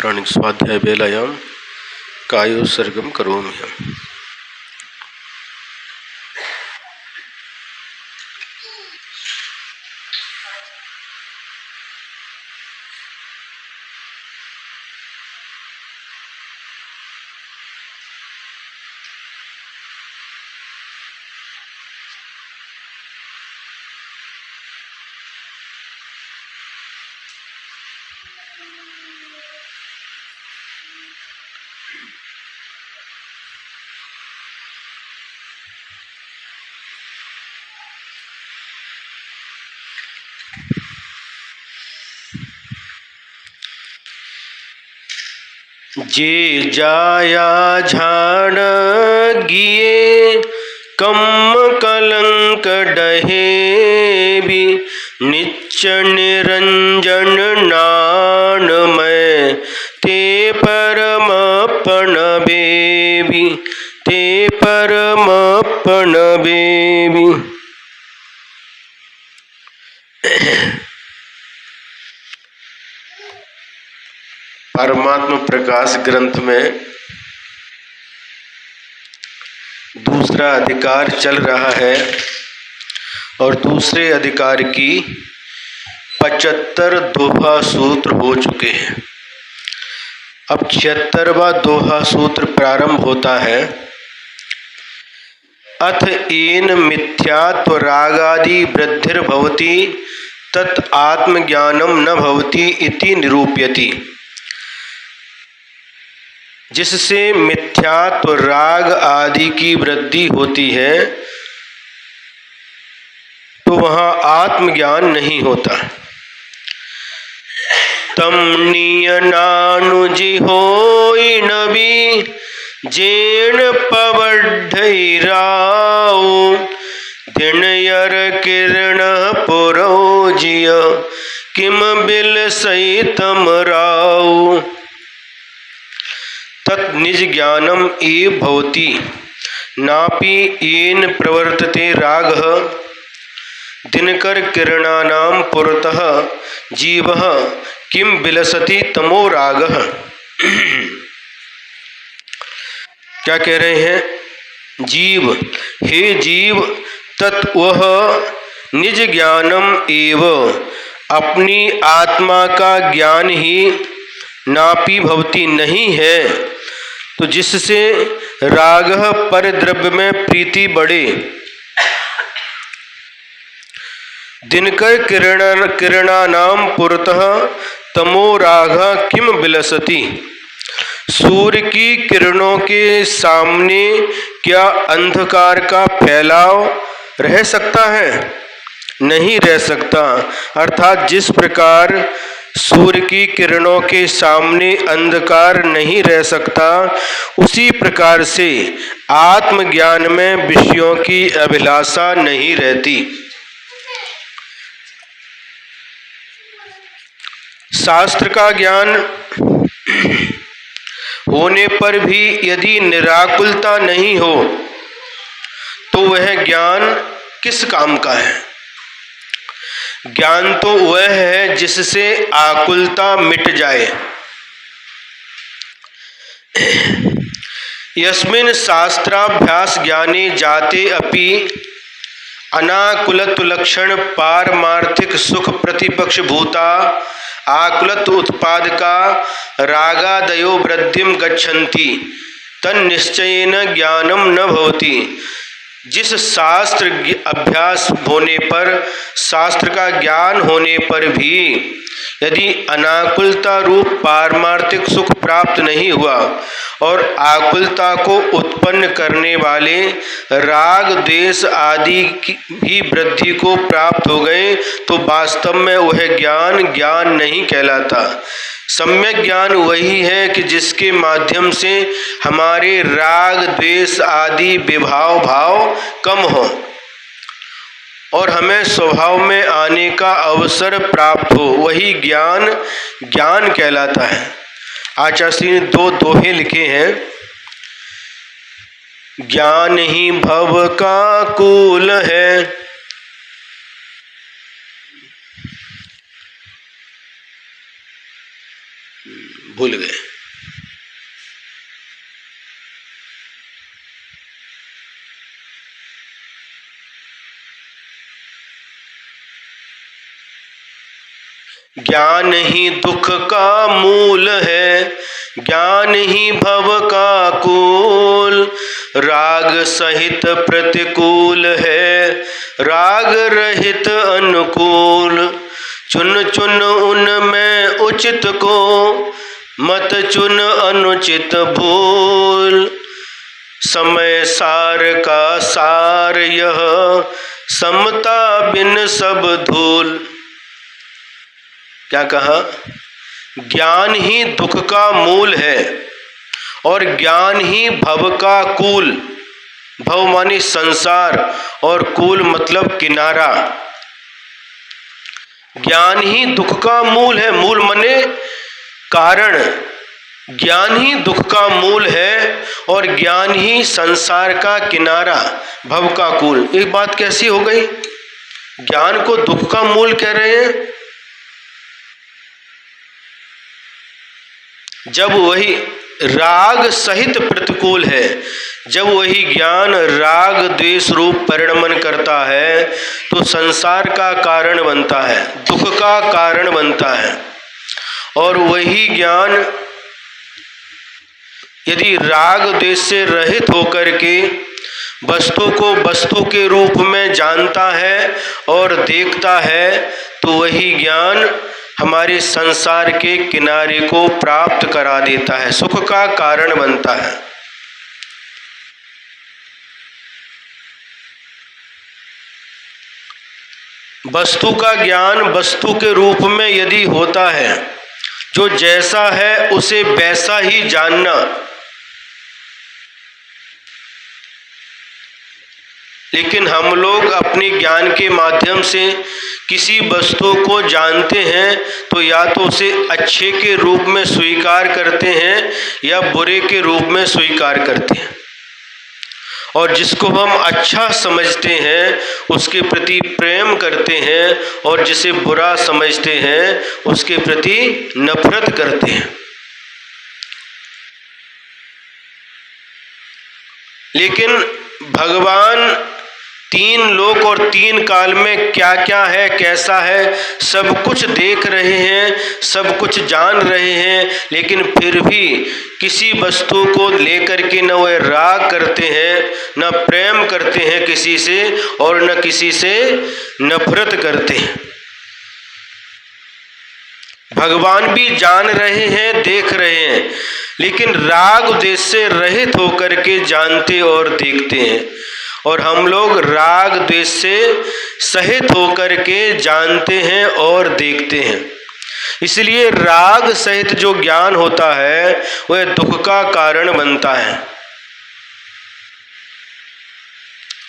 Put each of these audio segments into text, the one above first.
पौराणिक स्वाध्याय वेलायां कायोत्सर्गं करोम्यहम्। जे जाया झाड़ गिए कम कलंक डहे भी निच्च निरंजन नान मैं ते परमपन बेबी ते परमपन बेबी। परमात्मा प्रकाश ग्रंथ में दूसरा अधिकार चल रहा है और दूसरे अधिकार की 75 दोहा सूत्र हो चुके हैं। अब 76वां दोहा सूत्र प्रारंभ होता है। अथ येन मिथ्यात्व रागादि वृद्धिर्भवति तत् आत्मज्ञानम न भवति इति निरूप्यति। जिससे मिथ्यात्व राग आदि की वृद्धि होती है तो वहाँ आत्मज्ञान नहीं होता। तम नियनानुजि होई नबी जेन पवढ़राऊ दिनयर किरण पुरोजिय किम बिल सहितम राऊ। तत् निज ज्ञानम एव भवति नापि येन प्रवर्तते रागः दिनकर किरणानां पुरतः जीवः किम विलसति तमो रागः। क्या कह रहे हैं? जीव, हे जीव, तत् वह निज ज्ञानम एव अपनी आत्मा का ज्ञान ही नापि भवति नहीं है तो जिससे राग पर द्रव्य में प्रीति बढ़े। दिनकर किरणानाम पुरतः तमो राग किम विलसति। सूर्य की किरणों के सामने क्या अंधकार का फैलाव रह सकता है? नहीं रह सकता। अर्थात जिस प्रकार सूर्य की किरणों के सामने अंधकार नहीं रह सकता उसी प्रकार से आत्मज्ञान में विषयों की अभिलाषा नहीं रहती। शास्त्र का ज्ञान होने पर भी यदि निराकुलता नहीं हो तो वह ज्ञान किस काम का है? ज्ञान तो वह है जिससे आकुलता मिट जाए। यस्मिन् शास्त्राभ्यास ज्ञाने जाते अपि अनाकुलत लक्षण पारमार्थिक सुख प्रतिपक्ष भूता आकुलत उत्पादका रागादयो वृद्धिम गच्छन्ति तन्निश्चयेन ज्ञानम न भवति। जिस शास्त्र अभ्यास होने पर, शास्त्र का ज्ञान होने पर भी यदि अनाकुलता रूप पारमार्थिक सुख प्राप्त नहीं हुआ और आकुलता को उत्पन्न करने वाले राग द्वेष आदि की भी वृद्धि को प्राप्त हो गए तो वास्तव में वह ज्ञान नहीं कहलाता। सम्यक ज्ञान वही है कि जिसके माध्यम से हमारे राग द्वेष आदि विभाव भाव कम हो और हमें स्वभाव में आने का अवसर प्राप्त हो, वही ज्ञान कहलाता है। आचार्य ने 2 दोहे लिखे हैं। ज्ञान ही भव का कूल है भूल गए। ज्ञान ही दुख का मूल है, ज्ञान ही भव का कुल, राग सहित प्रतिकूल है, राग रहित अनुकूल। चुन चुन उनमें उचित को, मत चुन अनुचित भूल। समय सार का सार यह, समता बिन सब धूल। क्या कहा? ज्ञान ही दुख का मूल है और ज्ञान ही भव का कूल। भव मानी संसार और कूल मतलब किनारा। ज्ञान ही दुख का मूल है, मूल माने कारण। ज्ञान ही दुख का मूल है और ज्ञान ही संसार का किनारा, भव का कूल। एक बात कैसी हो गई? ज्ञान को दुख का मूल कह रहे हैं, जब वही राग सहित प्रतिकूल है। जब वही ज्ञान राग द्वेष रूप परिणमन करता है तो संसार का कारण बनता है, दुख का कारण बनता है। और वही ज्ञान यदि राग द्वेष से रहित होकर के वस्तु को वस्तु के रूप में जानता है और देखता है तो वही ज्ञान हमारे संसार के किनारे को प्राप्त करा देता है, सुख का कारण बनता है। वस्तु का ज्ञान वस्तु के रूप में यदि होता है, जो जैसा है उसे वैसा ही जानना। लेकिन हम लोग अपने ज्ञान के माध्यम से किसी वस्तु को जानते हैं तो या तो उसे अच्छे के रूप में स्वीकार करते हैं या बुरे के रूप में स्वीकार करते हैं। और जिसको हम अच्छा समझते हैं उसके प्रति प्रेम करते हैं और जिसे बुरा समझते हैं उसके प्रति नफरत करते हैं। लेकिन भगवान तीन लोक और तीन काल में क्या क्या है, कैसा है, सब कुछ देख रहे हैं, सब कुछ जान रहे हैं, लेकिन फिर भी किसी वस्तु को लेकर के न वह राग करते हैं, न प्रेम करते हैं किसी से, और न किसी से नफरत करते हैं। भगवान भी जान रहे हैं, देख रहे हैं, लेकिन राग द्वेष से रहित होकर के जानते और देखते हैं। और हम लोग राग द्वेष से सहित होकर के जानते हैं और देखते हैं। इसलिए राग सहित जो ज्ञान होता है वह दुख का कारण बनता है।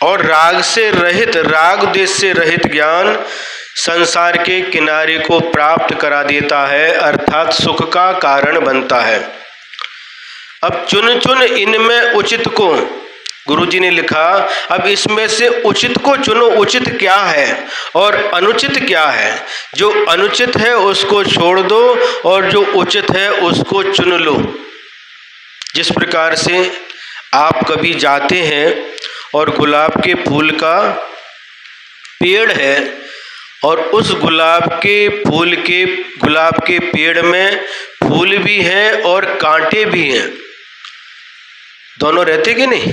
और राग से रहित, राग द्वेष से रहित ज्ञान संसार के किनारे को प्राप्त करा देता है, अर्थात सुख का कारण बनता है। अब चुन चुन इनमें उचित को, गुरुजी ने लिखा, अब इसमें से उचित को चुनो। उचित क्या है और अनुचित क्या है? जो अनुचित है उसको छोड़ दो और जो उचित है उसको चुन लो। जिस प्रकार से आप कभी जाते हैं और गुलाब के फूल का पेड़ है और उस गुलाब के पेड़ में फूल भी है और कांटे भी हैं, दोनों रहते कि नहीं?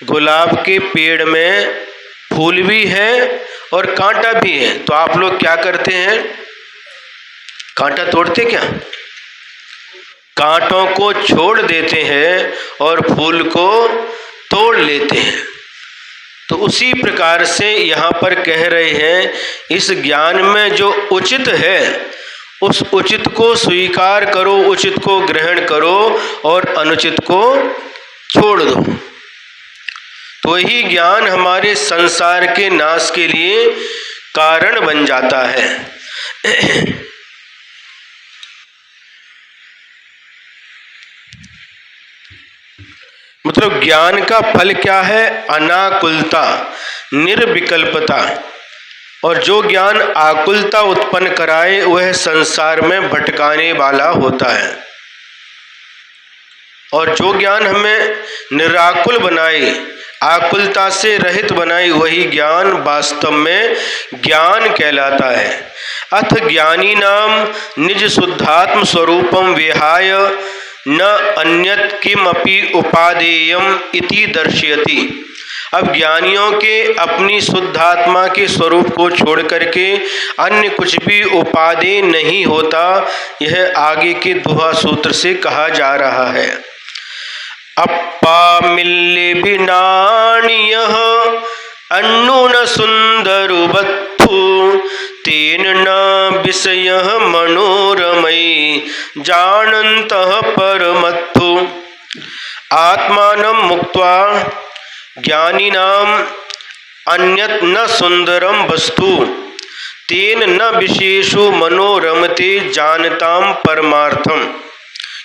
गुलाब के पेड़ में फूल भी है और कांटा भी है, तो आप लोग क्या करते हैं? कांटा तोड़ते क्या? कांटों को छोड़ देते हैं और फूल को तोड़ लेते हैं। तो उसी प्रकार से यहाँ पर कह रहे हैं, इस ज्ञान में जो उचित है उस उचित को स्वीकार करो, उचित को ग्रहण करो और अनुचित को छोड़ दो। तो वही ज्ञान हमारे संसार के नाश के लिए कारण बन जाता है। मतलब ज्ञान का फल क्या है? अनाकुलता, निर्विकल्पता। और जो ज्ञान आकुलता उत्पन्न कराए वह संसार में भटकाने वाला होता है, और जो ज्ञान हमें निराकुल बनाए, आकुलता से रहित बनाए, वही ज्ञान वास्तव में ज्ञान कहलाता है। अथ ज्ञानी नाम निज शुद्धात्म स्वरूपम विहाय न अन्यत किमपि उपादेयम इति दर्शयति। अब ज्ञानियों के अपनी शुद्धात्मा के स्वरूप को छोड़ करके अन्य कुछ भी उपादेय नहीं होता, यह आगे के दोहा सूत्र से कहा जा रहा है। अप्पा मिल्ले बिनाणियः अन्नु न सुंदरु बत्थु तेन न विषयः मनोरमयी जानन्तः परमत्थु। आत्मानं मुक्त्वा ज्ञानिनाम अन्यत् न सुंदरम वस्तु तेन न विशेषो मनोरमते जानताम परमार्थम।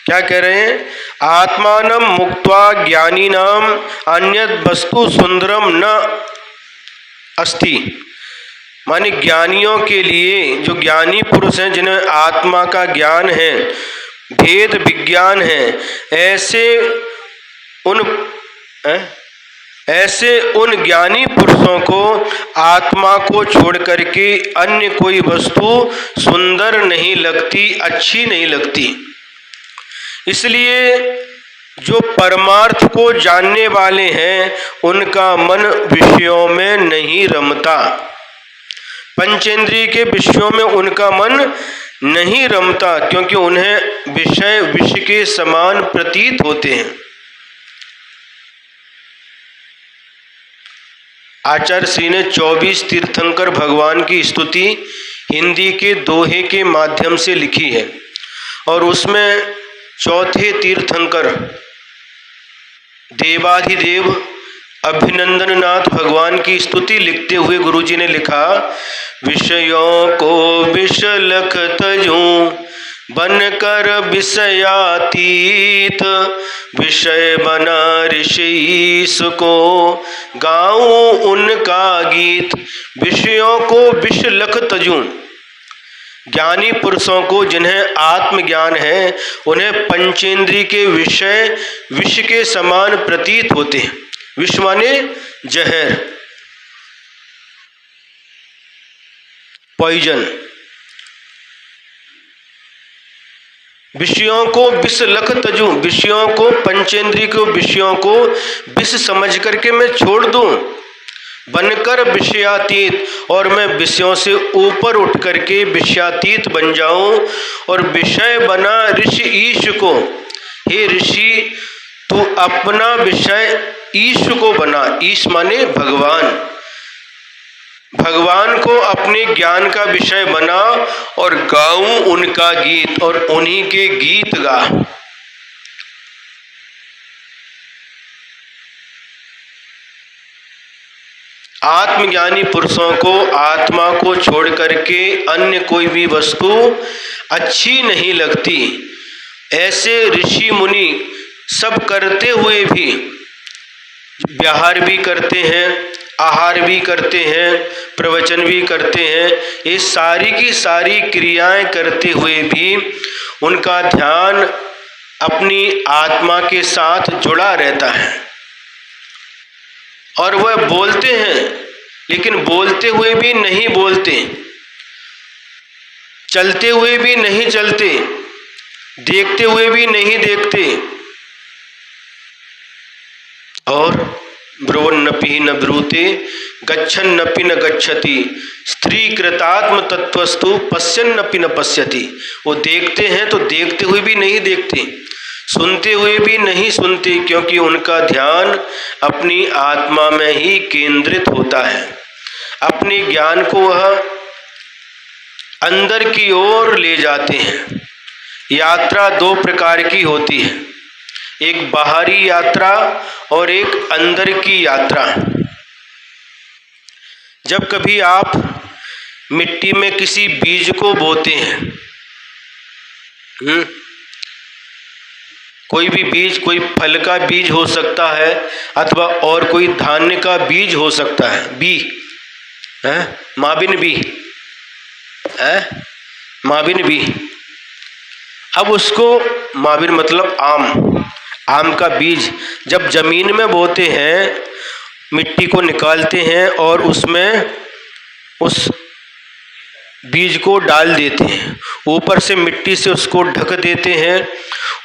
क्या कह रहे हैं? आत्मानं मुक्त्वा ज्ञानिनाम अन्यत् वस्तु सुंदरम न अस्ति, माने ज्ञानियों के लिए, जो ज्ञानी पुरुष हैं जिन्हें आत्मा का ज्ञान है, भेद विज्ञान है, ऐसे उन ज्ञानी पुरुषों को आत्मा को छोड़ करके अन्य कोई वस्तु सुंदर नहीं लगती, अच्छी नहीं लगती। इसलिए जो परमार्थ को जानने वाले हैं उनका मन विषयों में नहीं रमता, पंचेंद्रिय के विषयों में उनका मन नहीं रमता, क्योंकि उन्हें विषय विष के समान प्रतीत होते हैं। आचार्य श्री ने 24 तीर्थंकर भगवान की स्तुति हिंदी के दोहे के माध्यम से लिखी है, और उसमें चौथे तीर्थंकर देवाधिदेव अभिनंदननाथ भगवान की स्तुति लिखते हुए गुरुजी ने लिखा, विषयों को विष लख तजूं बन कर विषयातीत, विषय बना ऋषि को गाऊं उनका गीत। विषयों को विष लख तजूं, ज्ञानी पुरुषों को जिन्हें आत्मज्ञान है उन्हें पंचेंद्रिय के विषय विष के समान प्रतीत होते हैं। विष माने जहर, पॉइजन। विषयों को विष लख तजूं, विषयों को, पंचेंद्रिय को विषयों को विष समझ करके मैं छोड़ दूं, बनकर विषयातीत, और मैं विषयों से ऊपर उठ करके विषयातीत बन जाऊं, और विषय बना ऋषि ईश को। हे ऋषि, तू अपना विषय ईश को बना। ईश माने भगवान, भगवान को अपने ज्ञान का विषय बना और गाऊं उनका गीत, और उन्हीं के गीत गा। आत्मज्ञानी पुरुषों को आत्मा को छोड़ करके अन्य कोई भी वस्तु अच्छी नहीं लगती। ऐसे ऋषि मुनि सब करते हुए भी, व्यवहार भी करते हैं, आहार भी करते हैं, प्रवचन भी करते हैं, ये सारी की सारी क्रियाएं करते हुए भी उनका ध्यान अपनी आत्मा के साथ जुड़ा रहता है। और वह बोलते हैं, लेकिन बोलते हुए भी नहीं बोलते, चलते हुए भी नहीं चलते, देखते हुए भी नहीं देखते, और ब्रुवन्नपि न ब्रूते गच्छन्नपि न गच्छति स्त्री कृतात्म तत्वस्तु पश्यन्नपि न पश्यति। वो देखते हैं तो देखते हुए भी नहीं देखते, सुनते हुए भी नहीं सुनते, क्योंकि उनका ध्यान अपनी आत्मा में ही केंद्रित होता है। अपने ज्ञान को वह अंदर की ओर ले जाते हैं। यात्रा दो प्रकार की होती है, एक बाहरी यात्रा और एक अंदर की यात्रा। जब कभी आप मिट्टी में किसी बीज को बोते हैं, कोई भी बीज, कोई फल का बीज हो सकता है अथवा और कोई धान्य का बीज हो सकता है, है, माबिन भी है, माबिन भी। अब उसको, माबिन मतलब आम, आम का बीज जब जमीन में बोते हैं, मिट्टी को निकालते हैं और उसमें उस बीज को डाल देते हैं, ऊपर से मिट्टी से उसको ढक देते हैं,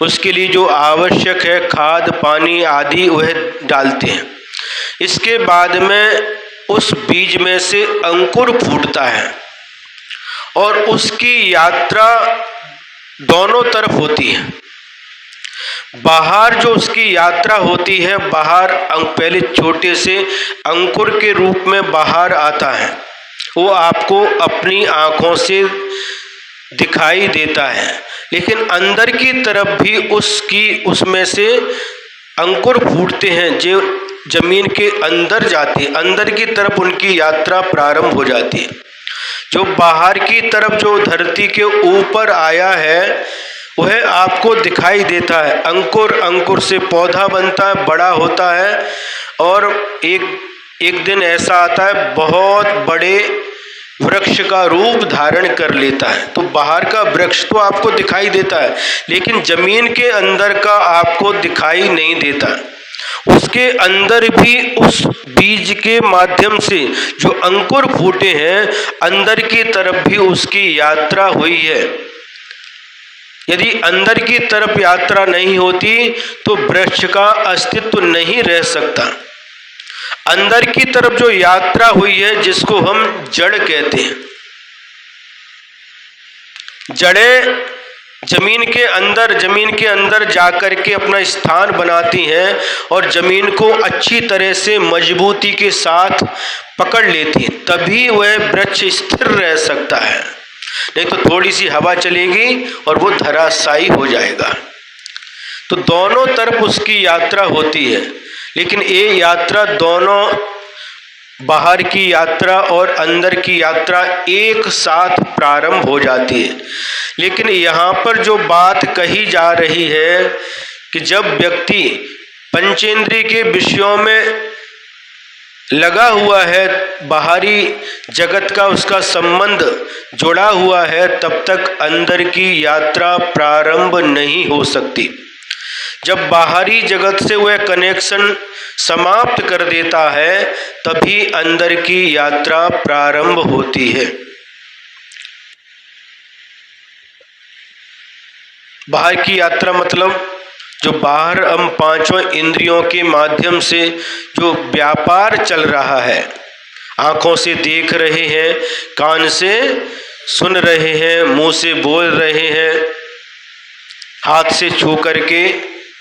उसके लिए जो आवश्यक है खाद पानी आदि वह डालते हैं। इसके बाद में उस बीज में से अंकुर फूटता है और उसकी यात्रा दोनों तरफ होती है। बाहर जो उसकी यात्रा होती है, बाहर पहले छोटे से अंकुर के रूप में बाहर आता है, वो आपको अपनी आँखों से दिखाई देता है, लेकिन अंदर की तरफ भी उसमें से अंकुर फूटते हैं जो जमीन के अंदर जाते हैं, अंदर की तरफ उनकी यात्रा प्रारंभ हो जाती है। जो बाहर की तरफ जो धरती के ऊपर आया है वह आपको दिखाई देता है। अंकुर से पौधा बनता है, बड़ा होता है और एक दिन ऐसा आता है बहुत बड़े वृक्ष का रूप धारण कर लेता है। तो बाहर का वृक्ष तो आपको दिखाई देता है, लेकिन जमीन के अंदर का आपको दिखाई नहीं देता। उसके अंदर भी उस बीज के माध्यम से जो अंकुर फूटे हैं, अंदर की तरफ भी उसकी यात्रा हुई है। यदि अंदर की तरफ यात्रा नहीं होती तो वृक्ष का अस्तित्व नहीं रह सकता। अंदर की तरफ जो यात्रा हुई है, जिसको हम जड़ कहते हैं, जड़ें जमीन के अंदर जाकर के अपना स्थान बनाती हैं और जमीन को अच्छी तरह से मजबूती के साथ पकड़ लेती हैं, तभी वह वृक्ष स्थिर रह सकता है। नहीं तो थोड़ी सी हवा चलेगी और वो धराशायी हो जाएगा। तो दोनों तरफ उसकी यात्रा होती है, लेकिन ये यात्रा दोनों, बाहर की यात्रा और अंदर की यात्रा एक साथ प्रारंभ हो जाती है। लेकिन यहाँ पर जो बात कही जा रही है कि जब व्यक्ति पंचेंद्रिय के विषयों में लगा हुआ है, बाहरी जगत का उसका संबंध जुड़ा हुआ है, तब तक अंदर की यात्रा प्रारंभ नहीं हो सकती। जब बाहरी जगत से वह कनेक्शन समाप्त कर देता है, तभी अंदर की यात्रा प्रारंभ होती है। बाहर की यात्रा मतलब जो बाहर हम पांचों इंद्रियों के माध्यम से जो व्यापार चल रहा है, आँखों से देख रहे हैं, कान से सुन रहे हैं, मुंह से बोल रहे हैं, हाथ से छू करके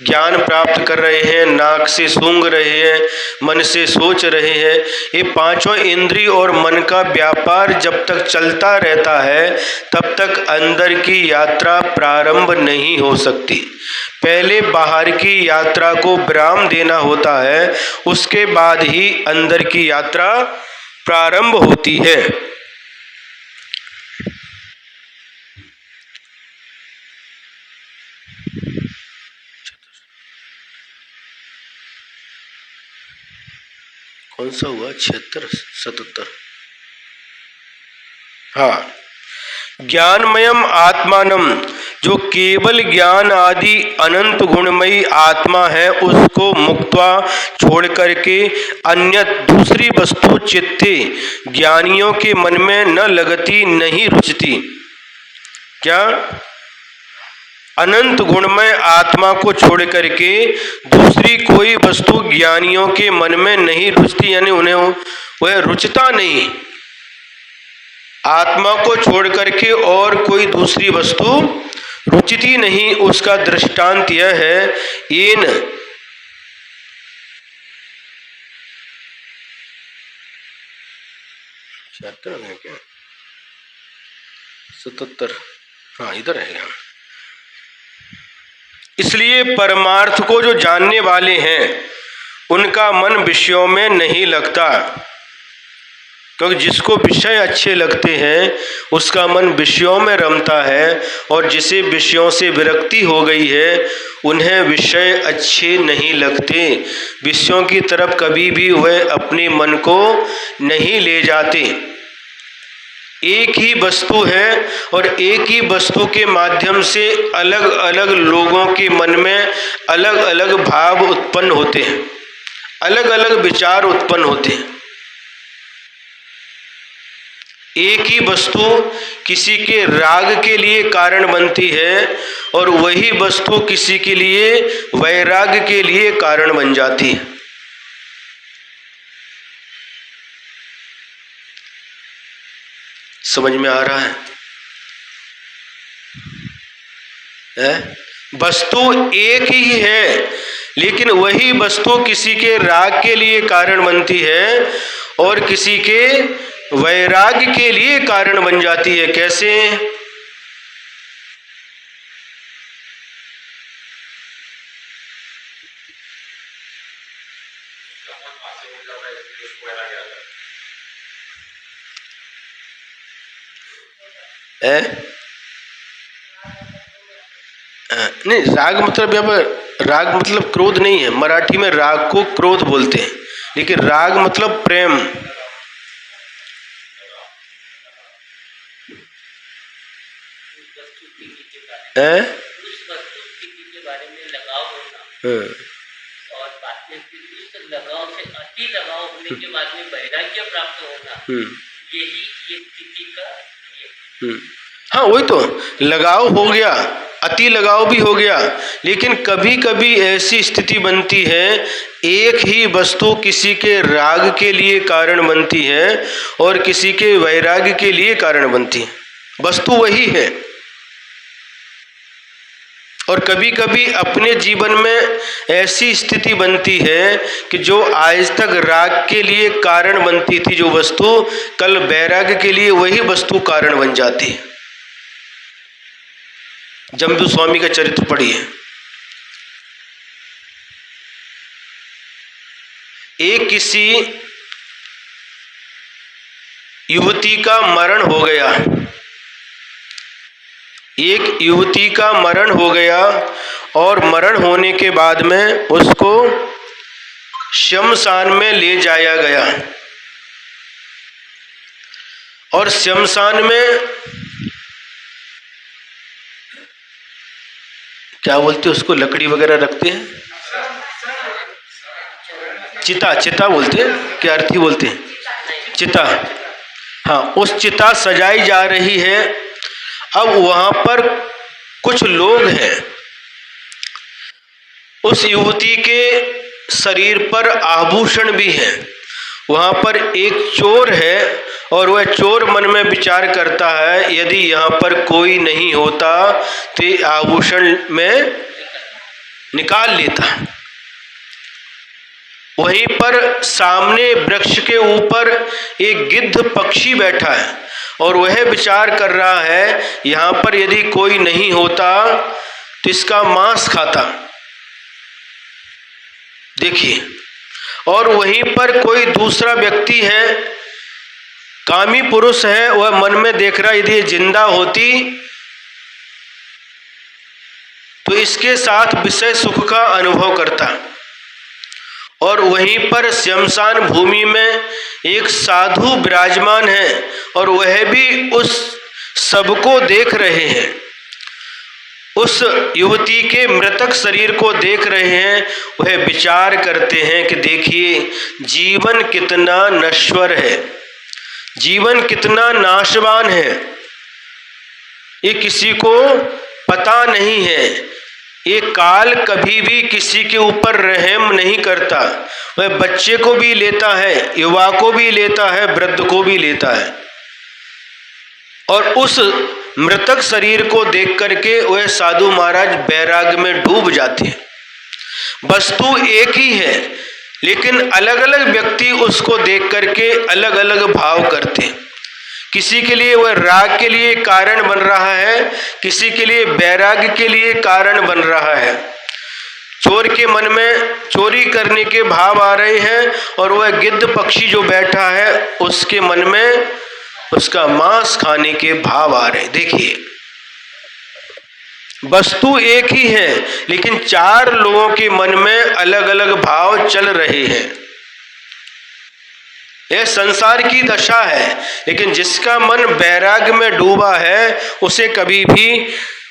ज्ञान प्राप्त कर रहे हैं, नाक से सूंघ रहे हैं, मन से सोच रहे हैं, ये पांचों इंद्रिय और मन का व्यापार जब तक चलता रहता है, तब तक अंदर की यात्रा प्रारंभ नहीं हो सकती। पहले बाहर की यात्रा को विराम देना होता है, उसके बाद ही अंदर की यात्रा प्रारंभ होती है। कौन सा हुआ? 76 77। हाँ, ज्ञानमयम आत्मानम, जो केवल ज्ञान आदि अनंत गुणमयी आत्मा है, उसको मुक्त्वा छोड़ करके अन्य दूसरी वस्तु चित्ते ज्ञानियों के मन में न लगती, नहीं रुचती। क्या? अनंत गुणमय आत्मा को छोड़ करके दूसरी कोई वस्तु ज्ञानियों के मन में नहीं रुचती, यानी उन्हें वह रुचता नहीं। आत्मा को छोड़ करके और कोई दूसरी वस्तु रुचती नहीं। उसका दृष्टांत यह है, येन क्या 77, हाँ इधर है यहाँ। इसलिए परमार्थ को जो जानने वाले हैं उनका मन विषयों में नहीं लगता, क्योंकि जिसको विषय अच्छे लगते हैं उसका मन विषयों में रमता है, और जिसे विषयों से विरक्ति हो गई है उन्हें विषय अच्छे नहीं लगते। विषयों की तरफ कभी भी वह अपने मन को नहीं ले जाते। एक ही वस्तु है और एक ही वस्तु के माध्यम से अलग अलग लोगों के मन में अलग अलग भाव उत्पन्न होते हैं, अलग अलग विचार उत्पन्न होते हैं। एक ही वस्तु किसी के राग के लिए कारण बनती है और वही वस्तु किसी के लिए वैराग के लिए कारण बन जाती है। समझ में आ रहा है? वस्तु एक ही है, लेकिन वही वस्तु किसी के राग के लिए कारण बनती है और किसी के वैराग के लिए कारण बन जाती है। कैसे? नहीं, राग मतलब यहाँ पर राग मतलब क्रोध नहीं है। मराठी में राग को क्रोध बोलते हैं, लेकिन राग मतलब प्रेम। उस वस्तु के बारे में लगाव होना और बाद में उस लगाव से अति लगाव होने के बाद में वैराग्य प्राप्त होना, यही ये स्थिति का हाँ, वही तो लगाव हो गया, अति लगाव भी हो गया। लेकिन कभी कभी ऐसी स्थिति बनती है, एक ही वस्तु किसी के राग के लिए कारण बनती है और किसी के वैराग के लिए कारण बनती है। वस्तु वही है। और कभी कभी अपने जीवन में ऐसी स्थिति बनती है कि जो आज तक राग के लिए कारण बनती थी जो वस्तु, कल वैराग के लिए वही वस्तु कारण बन जाती है। जम्बू स्वामी का चरित्र पढ़िए। एक किसी युवती का मरण हो गया, एक युवती का मरण हो गया और मरण होने के बाद में उसको शमशान में ले जाया गया। और शमशान में क्या बोलते हैं उसको, लकड़ी वगैरह रखते हैं, चिता, चिता बोलते हैं, क्या अर्थी बोलते हैं, चिता। हाँ, उस चिता सजाई जा रही है। अब वहां पर कुछ लोग हैं, उस युवती के शरीर पर आभूषण भी हैं। वहां पर एक चोर है और वह चोर मन में विचार करता है, यदि यहाँ पर कोई नहीं होता तो आभूषण में निकाल लेता। वहीं पर सामने वृक्ष के ऊपर एक गिद्ध पक्षी बैठा है और वह विचार कर रहा है, यहाँ पर यदि कोई नहीं होता तो इसका मांस खाता। देखिए, और वहीं पर कोई दूसरा व्यक्ति है, कामी पुरुष है, वह मन में देख रहा है यदि ये जिंदा होती तो इसके साथ विषय सुख का अनुभव करता। और वहीं पर शमशान भूमि में एक साधु विराजमान है और वह भी उस सबको देख रहे हैं, उस युवती के मृतक शरीर को देख रहे हैं। वह विचार करते हैं कि देखिए जीवन कितना नश्वर है, जीवन कितना नाशवान है, ये किसी को पता नहीं है। ये काल कभी भी किसी के ऊपर रहम नहीं करता। वह बच्चे को भी लेता है, युवा को भी लेता है, वृद्ध को भी लेता है। और उस मृतक शरीर को देख करके वह साधु महाराज वैराग में डूब जाते हैं। वस्तु एक ही है, लेकिन अलग अलग व्यक्ति उसको देख करके अलग अलग भाव करते हैं। किसी के लिए वह राग के लिए कारण बन रहा है, किसी के लिए वैराग के लिए कारण बन रहा है। चोर के मन में चोरी करने के भाव आ रहे हैं और वह गिद्ध पक्षी जो बैठा है उसके मन में उसका मांस खाने के भाव आ रहे हैं। देखिए, वस्तु एक ही है लेकिन चार लोगों के मन में अलग अलग भाव चल रहे हैं। यह संसार की दशा है, लेकिन जिसका मन वैराग्य में डूबा है उसे कभी भी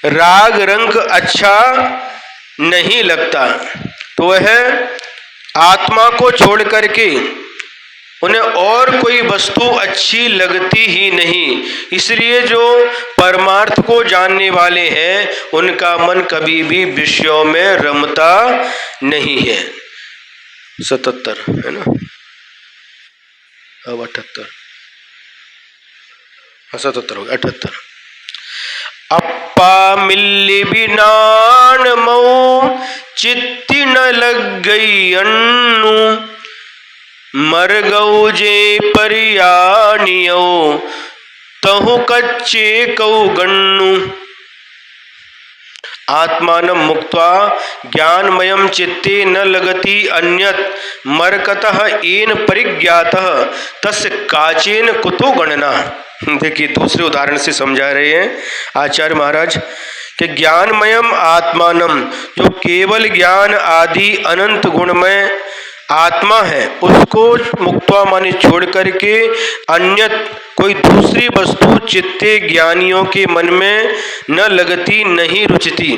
राग रंग अच्छा नहीं लगता। तो वह आत्मा को छोड़ करके उन्हें और कोई वस्तु अच्छी लगती ही नहीं। इसलिए जो परमार्थ को जानने वाले हैं उनका मन कभी भी विषयों में रमता नहीं है। 77 है ना, अब 78, 77 हो गया, 78। अप्पा मिल्ली बिनान मऊ चित्ती न लग गई अन्नू, मर गऊ जे परियानियो तहु कच्चे कऊ गन्नु। आत्मानं मुक्त्वा ज्ञानमयं चित्ते न लगति अन्यत् मरकतः येन परिज्ञातः तस्य काचेन कुतो गणना। देखिए, दूसरे उदाहरण से समझा रहे हैं आचार्य महाराज कि ज्ञानमयम आत्मानम, जो केवल ज्ञान आदि अनंत गुणमय आत्मा है, उसको मुक्त्वा माने छोड़ करके अन्यत कोई दूसरी वस्तु चित्ते ज्ञानियों के मन में न लगती, नहीं रुचती।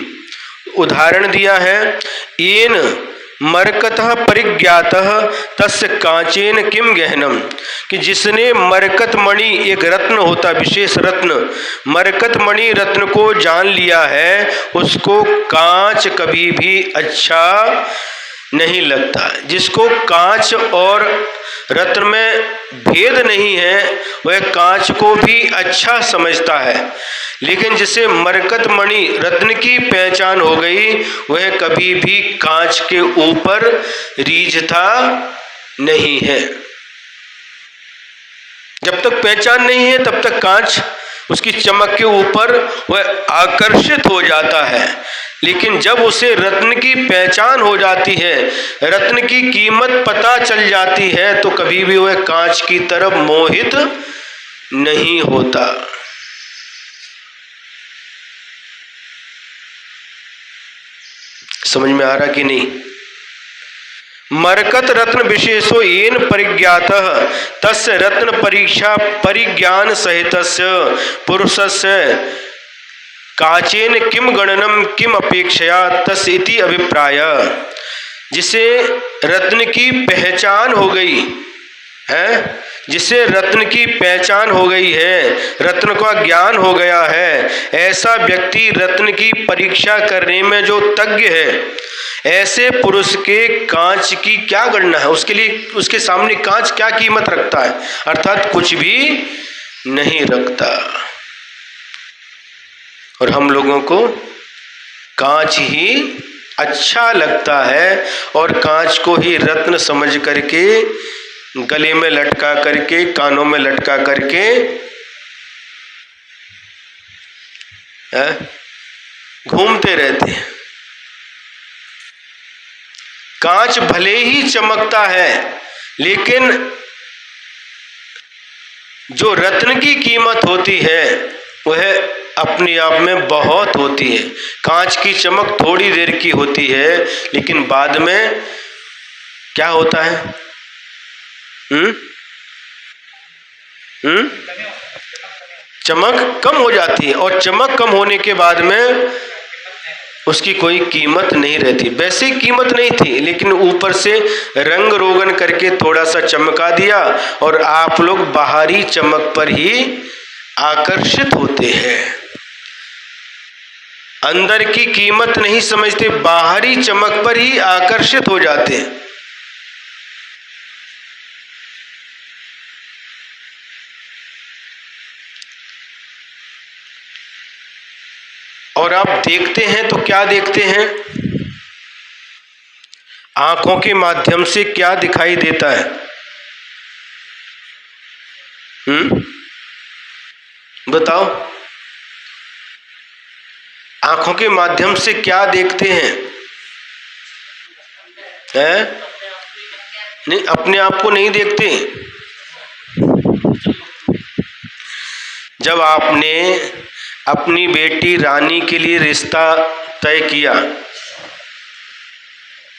उदाहरण दिया है, येन मरकतः परिज्ञातः तस्य कांचेन किम गहनम, कि जिसने मरकत मणि, एक रत्न होता विशेष रत्न, मरकत मणि रत्न को जान लिया है, उसको कांच कभी भी अच्छा नहीं लगता। जिसको कांच और रत्न में भेद नहीं है वह कांच को भी अच्छा समझता है, लेकिन जिसे मरकत मणि रत्न की पहचान हो गई वह कभी भी कांच के ऊपर रीझता नहीं है। जब तक पहचान नहीं है तब तक कांच उसकी चमक के ऊपर वह आकर्षित हो जाता है, लेकिन जब उसे रत्न की पहचान हो जाती है, रत्न की कीमत पता चल जाती है, तो कभी भी वह कांच की तरफ मोहित नहीं होता। समझ में आ रहा कि नहीं? मरकत रत्न विशेषो येन परिज्ञातः तस्य रत्न परीक्षा परिज्ञान सहितस्य पुरुषस्य काचेन किम गणनम किम अपेक्षया तस्य इति अभिप्राय। जिसे रत्न की पहचान हो गई है, जिसे रत्न की पहचान हो गई है, रत्न का ज्ञान हो गया है, ऐसा व्यक्ति रत्न की परीक्षा करने में जो तज्ञ है, ऐसे पुरुष के कांच की क्या गणना है? उसके लिए उसके सामने कांच क्या कीमत रखता है? अर्थात कुछ भी नहीं रखता। और हम लोगों को कांच ही अच्छा लगता है और कांच को ही रत्न समझ करके गले में लटका करके, कानों में लटका करके घूमते रहते हैं। कांच भले ही चमकता है, लेकिन जो रत्न की कीमत होती है वह अपने आप में बहुत होती है। कांच की चमक थोड़ी देर की होती है, लेकिन बाद में क्या होता है? चमक कम हो जाती है, और चमक कम होने के बाद में उसकी कोई कीमत नहीं रहती। वैसे कीमत नहीं थी, लेकिन ऊपर से रंग रोगन करके थोड़ा सा चमका दिया और आप लोग बाहरी चमक पर ही आकर्षित होते हैं, अंदर की कीमत नहीं समझते, बाहरी चमक पर ही आकर्षित हो जाते हैं। और आप देखते हैं तो क्या देखते हैं? आंखों के माध्यम से क्या दिखाई देता है? बताओ, आंखों के माध्यम से क्या देखते हैं? हैं? नहीं, अपने आप को नहीं देखते। जब आपने अपनी बेटी रानी के लिए रिश्ता तय किया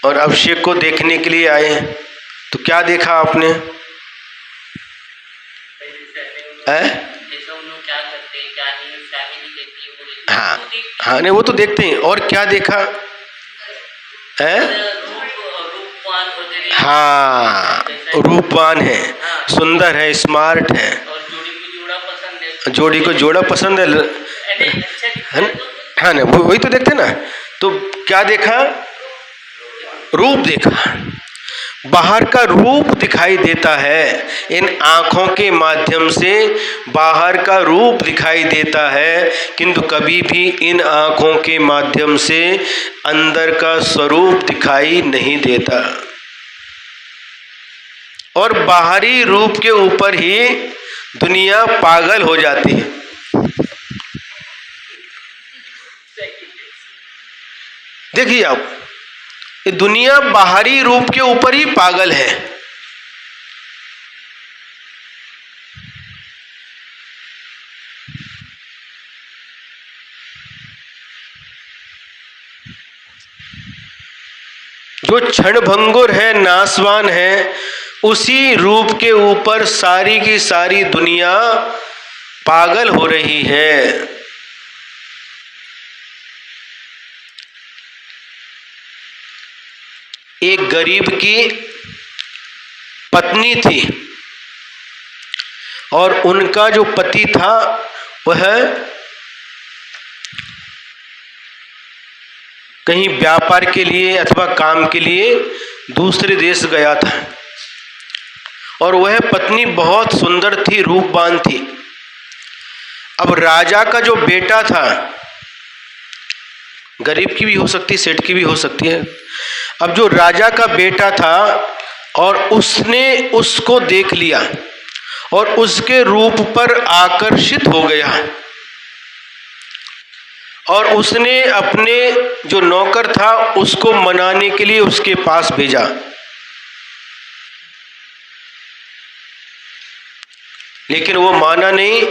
और अभिषेक को देखने के लिए आए, तो क्या देखा आपने? हाँ, नहीं वो तो देखते हैं। और क्या देखा है? हाँ, रूपवान है, सुंदर है, स्मार्ट है, जोड़ी को जोड़ा पसंद है हाँ ना, वही तो देखते ना। तो क्या देखा? रूप देखा। बाहर का रूप दिखाई देता है, इन आँखों के माध्यम से बाहर का रूप दिखाई देता है, किंतु कभी भी इन आँखों के माध्यम से अंदर का स्वरूप दिखाई नहीं देता। और बाहरी रूप के ऊपर ही दुनिया पागल हो जाती है। देखिए आप, ये दुनिया बाहरी रूप के ऊपर ही पागल है। जो क्षणभंगुर है, नासवान है, उसी रूप के ऊपर सारी की सारी दुनिया पागल हो रही है। एक गरीब की पत्नी थी और उनका जो पति था वह कहीं व्यापार के लिए अथवा काम के लिए दूसरे देश गया था और वह पत्नी बहुत सुंदर थी, रूपवान थी। अब राजा का जो बेटा था, गरीब की भी हो सकती, सेठ की भी हो सकती है। अब जो राजा का बेटा था और उसने उसको देख लिया और उसके रूप पर आकर्षित हो गया और उसने अपने जो नौकर था उसको मनाने के लिए उसके पास भेजा। लेकिन वो माना नहीं,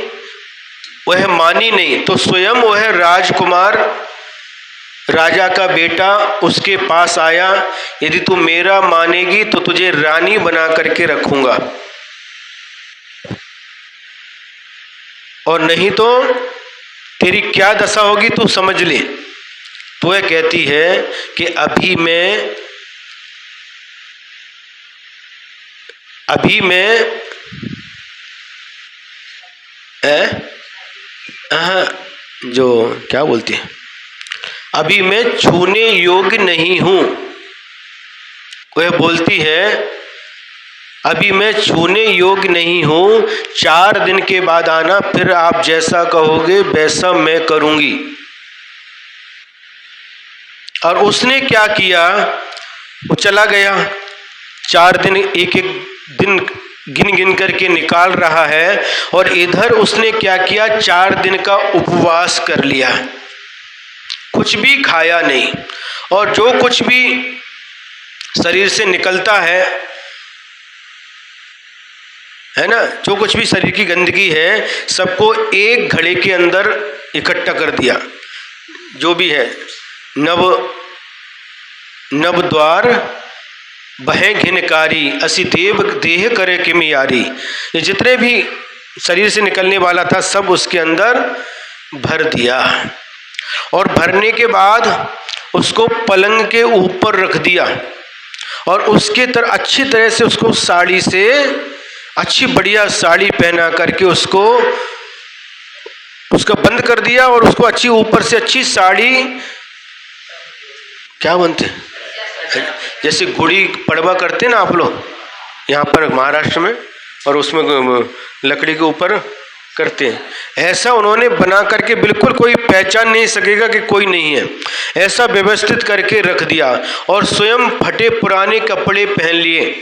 वह मानी नहीं। तो स्वयं वह राजकुमार, राजा का बेटा उसके पास आया, यदि तू मेरा मानेगी तो तुझे रानी बना करके रखूंगा, और नहीं तो तेरी क्या दशा होगी तू समझ ले। तो वह कहती है कि अभी मैं जो क्या बोलती है, अभी मैं छूने योग्य नहीं हूं। वह बोलती है अभी मैं छूने योग्य नहीं हूं, 4 दिन के बाद आना, फिर आप जैसा कहोगे वैसा मैं करूंगी। और उसने क्या किया, वो चला गया, 4 दिन एक एक दिन गिन गिन करके निकाल रहा है। और इधर उसने क्या किया, 4 दिन का उपवास कर लिया, कुछ भी खाया नहीं। और जो कुछ भी शरीर से निकलता है ना, जो कुछ भी शरीर की गंदगी है, सबको एक घड़े के अंदर इकट्ठा कर दिया। जो भी है, नव द्वार बहे घिनकारी, असी देव देह करे किम यारी। ये जितने भी शरीर से निकलने वाला था सब उसके अंदर भर दिया। और भरने के बाद उसको पलंग के ऊपर रख दिया और उसके अच्छी तरह से उसको साड़ी से, अच्छी बढ़िया साड़ी पहना करके उसका बंद कर दिया। और उसको अच्छी ऊपर से अच्छी साड़ी, क्या बनते जैसे गुड़ी पड़वा करते ना आप लोग यहाँ पर महाराष्ट्र में, और उसमें लकड़ी के ऊपर करते हैं, ऐसा उन्होंने बना करके बिल्कुल कोई पहचान नहीं सकेगा कि कोई नहीं है, ऐसा व्यवस्थित करके रख दिया। और स्वयं फटे पुराने कपड़े पहन लिए,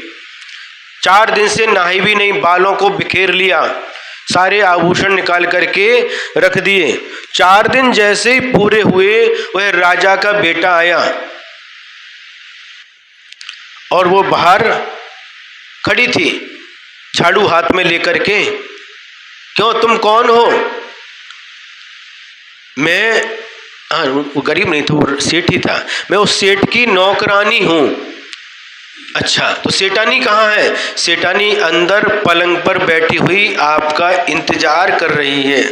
4 दिन से नहाई भी नहीं, बालों को बिखेर लिया, सारे आभूषण निकाल करके रख दिए। 4 दिन जैसे ही पूरे हुए, वह राजा का बेटा आया और वो बाहर खड़ी थी झाड़ू हाथ में लेकर के। क्यों, तुम कौन हो? मैं, हाँ वो गरीब नहीं था, वो सेठ ही था, मैं उस सेठ की नौकरानी हूँ। अच्छा, तो सेठानी कहाँ है? सेठानी अंदर पलंग पर बैठी हुई आपका इंतजार कर रही है।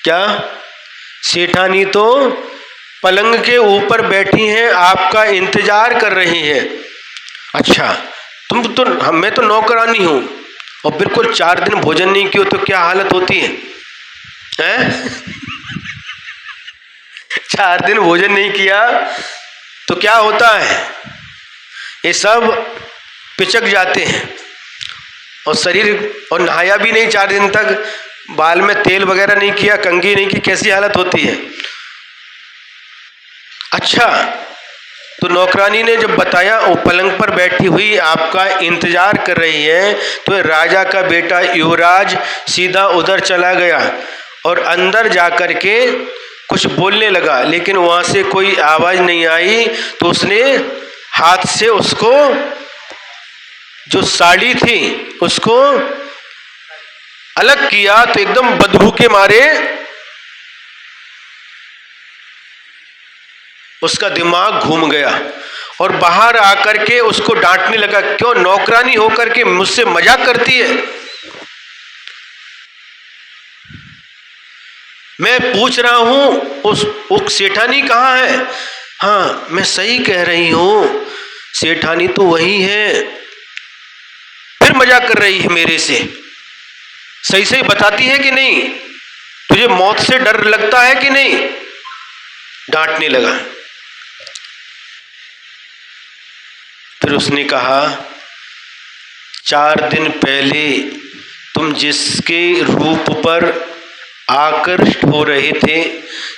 क्या? सेठानी तो पलंग के ऊपर बैठी हैं, आपका इंतजार कर रही है। अच्छा, तुम तो, मैं तो नौकरानी हूं और बिल्कुल 4 दिन भोजन नहीं किया तो क्या हालत होती है? हैं? 4 दिन भोजन नहीं किया तो क्या होता है? ये सब पिचक जाते हैं और शरीर, और नहाया भी नहीं 4 दिन तक, बाल में तेल वगैरह नहीं किया, कंघी नहीं की, कैसी हालत होती है? अच्छा, तो नौकरानी ने जब बताया वो पलंग पर बैठी हुई आपका इंतजार कर रही है, तो राजा का बेटा युवराज सीधा उधर चला गया और अंदर जाकर के कुछ बोलने लगा, लेकिन वहां से कोई आवाज नहीं आई। तो उसने हाथ से उसको, जो साड़ी थी उसको अलग किया, तो एकदम बदबू के मारे उसका दिमाग घूम गया और बाहर आकर के उसको डांटने लगा, क्यों नौकरानी होकर के मुझसे मजाक करती है? मैं पूछ रहा हूं उस सेठानी कहाँ है? हाँ, मैं सही कह रही हूं, सेठानी तो वही है, फिर मजाक कर रही है मेरे से। सही सही बताती है कि नहीं? तुझे मौत से डर लगता है कि नहीं? डांटने लगा। फिर उसने कहा, 4 दिन पहले तुम जिसके रूप पर आकर्षित हो रहे थे,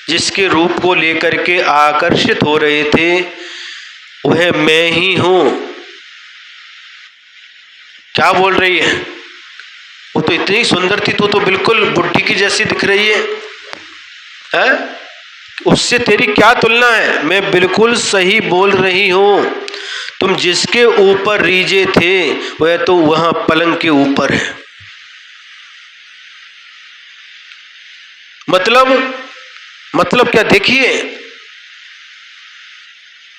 जिसके रूप को लेकर के आकर्षित हो रहे थे, वह मैं ही हूं। क्या बोल रही है? वो तो इतनी सुंदर थी, तो बिल्कुल बुढ़ी की जैसी दिख रही है, हैं? उससे तेरी क्या तुलना है? मैं बिल्कुल सही बोल रही हूं। तुम जिसके ऊपर रीझे थे वह तो वहां पलंग के ऊपर है। मतलब क्या? देखिए,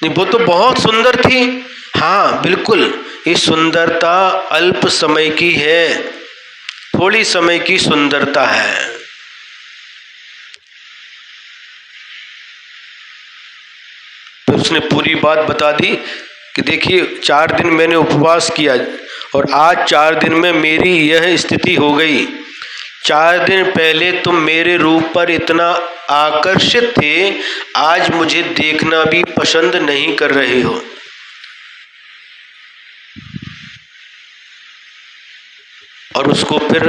नहीं वो तो बहुत सुंदर थी। हाँ बिल्कुल, ये सुंदरता अल्प समय की है, थोड़ी समय की सुंदरता है। तो उसने पूरी बात बता दी कि देखिए, 4 दिन मैंने उपवास किया और आज 4 दिन में मेरी यह स्थिति हो गई। 4 दिन पहले तुम मेरे रूप पर इतना आकर्षित थे, आज मुझे देखना भी पसंद नहीं कर रहे हो। और उसको फिर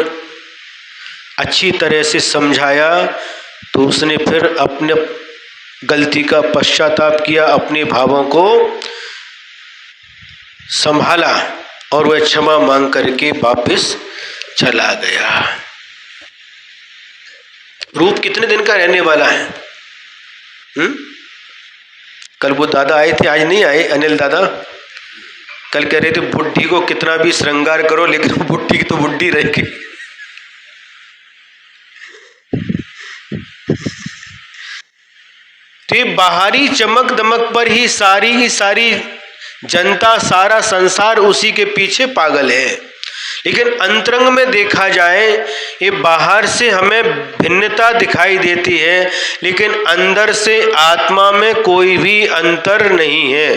अच्छी तरह से समझाया, तो उसने फिर अपने गलती का पश्चाताप किया, अपने भावों को संभाला और वह क्षमा मांग करके वापस चला गया। रूप कितने दिन का रहने वाला है? कल वो दादा आए थे, आज नहीं आए, अनिल दादा। कल कह रहे थे बुढ़ी को कितना भी श्रृंगार करो, लेकिन बुढ़ी की तो बुढ़ी रहेगी। तो ये बाहरी चमक दमक पर ही सारी जनता, सारा संसार उसी के पीछे पागल है। लेकिन अंतरंग में देखा जाए, ये बाहर से हमें भिन्नता दिखाई देती है, लेकिन अंदर से आत्मा में कोई भी अंतर नहीं है।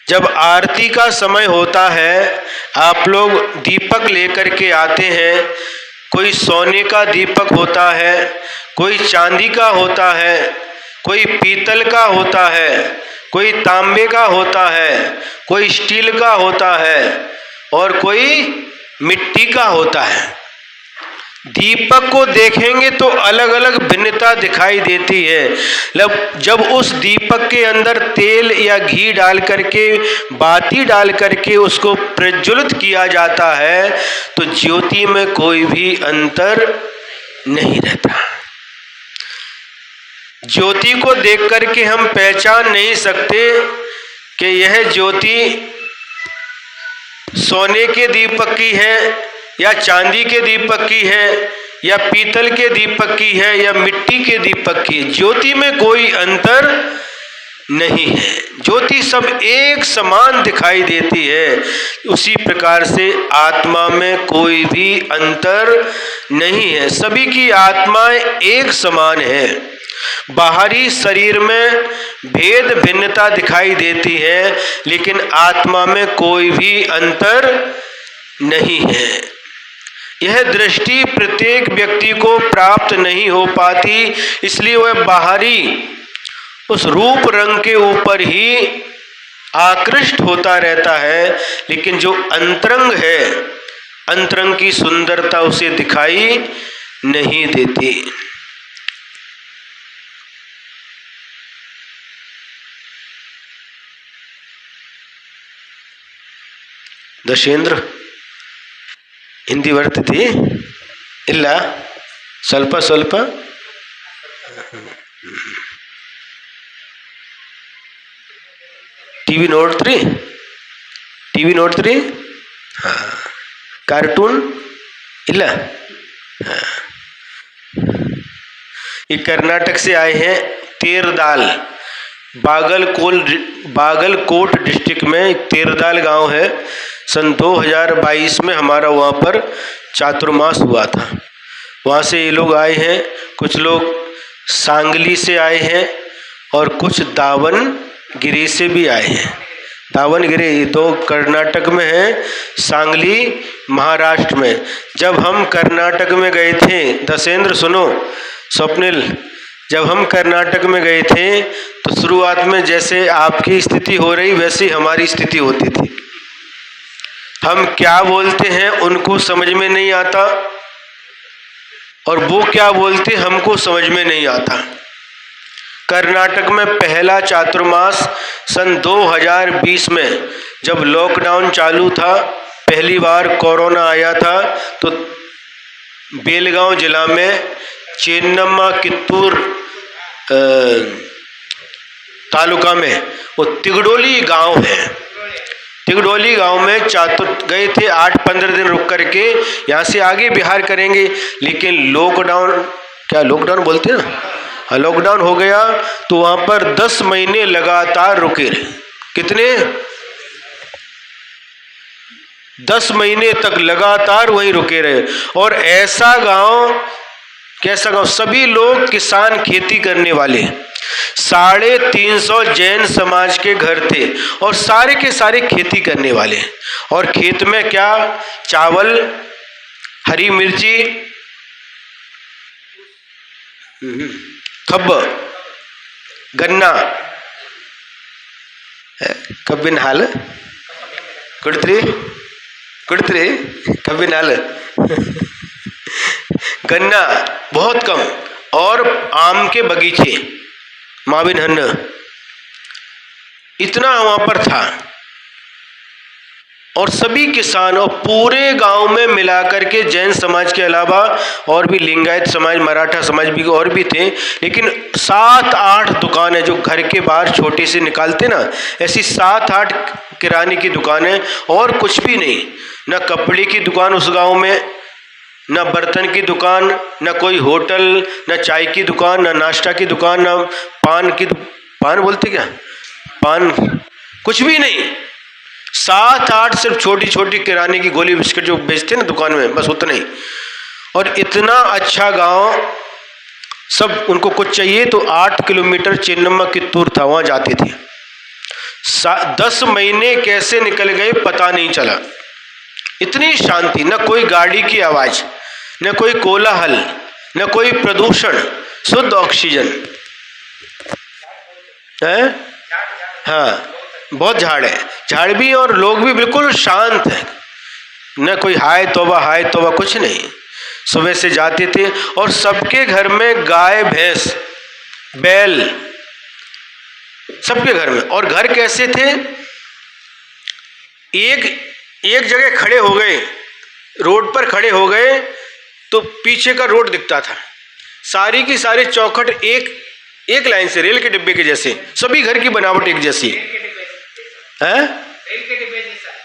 जब आरती का समय होता है, आप लोग दीपक लेकर के आते हैं। कोई सोने का दीपक होता है, कोई चांदी का होता है, कोई पीतल का होता है, कोई तांबे का होता है, कोई स्टील का होता है और कोई मिट्टी का होता है। दीपक को देखेंगे तो अलग अलग भिन्नता दिखाई देती है। जब उस दीपक के अंदर तेल या घी डाल करके, बाती डाल करके उसको प्रज्वलित किया जाता है, तो ज्योति में कोई भी अंतर नहीं रहता। ज्योति को देख करके हम पहचान नहीं सकते कि यह ज्योति सोने के दीपक की है या चांदी के दीपक की है या पीतल के दीपक की है या मिट्टी के दीपक की है। ज्योति में कोई अंतर नहीं है, ज्योति सब एक समान दिखाई देती है। उसी प्रकार से आत्मा में कोई भी अंतर नहीं है, सभी की आत्माएं एक समान है। बाहरी शरीर में भेद भिन्नता दिखाई देती है, लेकिन आत्मा में कोई भी अंतर नहीं है। यह दृष्टि प्रत्येक व्यक्ति को प्राप्त नहीं हो पाती, इसलिए वह बाहरी उस रूप रंग के ऊपर ही आकृष्ट होता रहता है, लेकिन जो अंतरंग है, अंतरंग की सुंदरता उसे दिखाई नहीं देती। दशेंद्र हिंदी वर्तते ಇಲ್ಲ ಸ್ವಲ್ಪ ಸ್ವಲ್ಪ टीवी ನೋಡ್ತ್ರಿ ಕಾರ್ಟೂನ್ ಇಲ್ಲ ये कर्नाटक से आए हैं, तेरदाल, बागलकोट डिस्ट्रिक्ट में तेरदाल गांव है। सन 2022 में हमारा वहाँ पर चातुर्मास हुआ था, वहाँ से ये लोग आए हैं। कुछ लोग सांगली से आए हैं और कुछ दावनगिरी से भी आए हैं। दावनगिरी दो कर्नाटक में है, सांगली महाराष्ट्र में। जब हम कर्नाटक में गए थे, दशेंद्र सुनो, स्वप्निल, जब हम कर्नाटक में गए थे तो शुरुआत में जैसे आपकी स्थिति हो रही वैसी हमारी स्थिति होती थी। हम क्या बोलते हैं उनको समझ में नहीं आता और वो क्या बोलते हमको समझ में नहीं आता। कर्नाटक में पहला चातुर्मास सन 2020 में जब लॉकडाउन चालू था, पहली बार कोरोना आया था, तो बेलगांव जिला में चेन्नम्मा कित्तूर तालुका में वो तिगडोली गांव है। तिगडोली गांव में गए थे, 8-15 दिन रुक करके यहाँ से आगे बिहार करेंगे, लेकिन लॉकडाउन बोलते हैं ना, लॉकडाउन हो गया तो वहाँ पर 10 महीने लगातार रुके रहे। कितने? 10 महीने तक लगातार वहीं रुके रहे। और ऐसा गांव, कैसा गांव, सभी लोग किसान, खेती करने वाले, 350 जैन समाज के घर थे और सारे के सारे खेती करने वाले। और खेत में क्या? चावल, हरी मिर्ची, कब्ब, गन्ना, कब्बिन हाल, कुड़त्री कब्बिन हाल, गन्ना बहुत कम, और आम के बगीचे, माविन हन्न, इतना वहाँ पर था। और सभी किसान, और पूरे गांव में मिलाकर के जैन समाज के अलावा और भी लिंगायत समाज, मराठा समाज भी और भी थे, लेकिन 7-8 दुकानें जो घर के बाहर छोटी सी निकालते ना, ऐसी 7-8 किराने की दुकानें, और कुछ भी नहीं। न कपड़े की दुकान उस गांव में, न बर्तन की दुकान, न कोई होटल, न चाय की दुकान, न नाश्ता की दुकान, न पान बोलते क्या, पान, कुछ भी नहीं। 7-8 सिर्फ छोटी छोटी किराने की गोली बिस्किट जो बेचते ना दुकान में, बस उतना ही। और इतना अच्छा गांव, सब उनको कुछ चाहिए तो 8 किलोमीटर चेन्नम्मा कित्तूर था, वहाँ जाते थे। 10 महीने कैसे निकल गए पता नहीं चला। इतनी शांति, न कोई गाड़ी की आवाज, न कोई कोलाहल, न कोई प्रदूषण, शुद्ध ऑक्सीजन है। हाँ, बहुत झाड़ है, झाड़ भी, और लोग भी बिल्कुल शांत हैं, न कोई हाय तौबा कुछ नहीं। सुबह से जाते थे और सबके घर में गाय, भैंस, बैल, सबके घर में। और घर कैसे थे? एक जगह खड़े हो गए, रोड पर खड़े हो गए तो पीछे का रोड दिखता था, सारी की सारी चौखट एक एक लाइन से, रेल के डिब्बे के जैसे, सभी घर की बनावट एक जैसी है।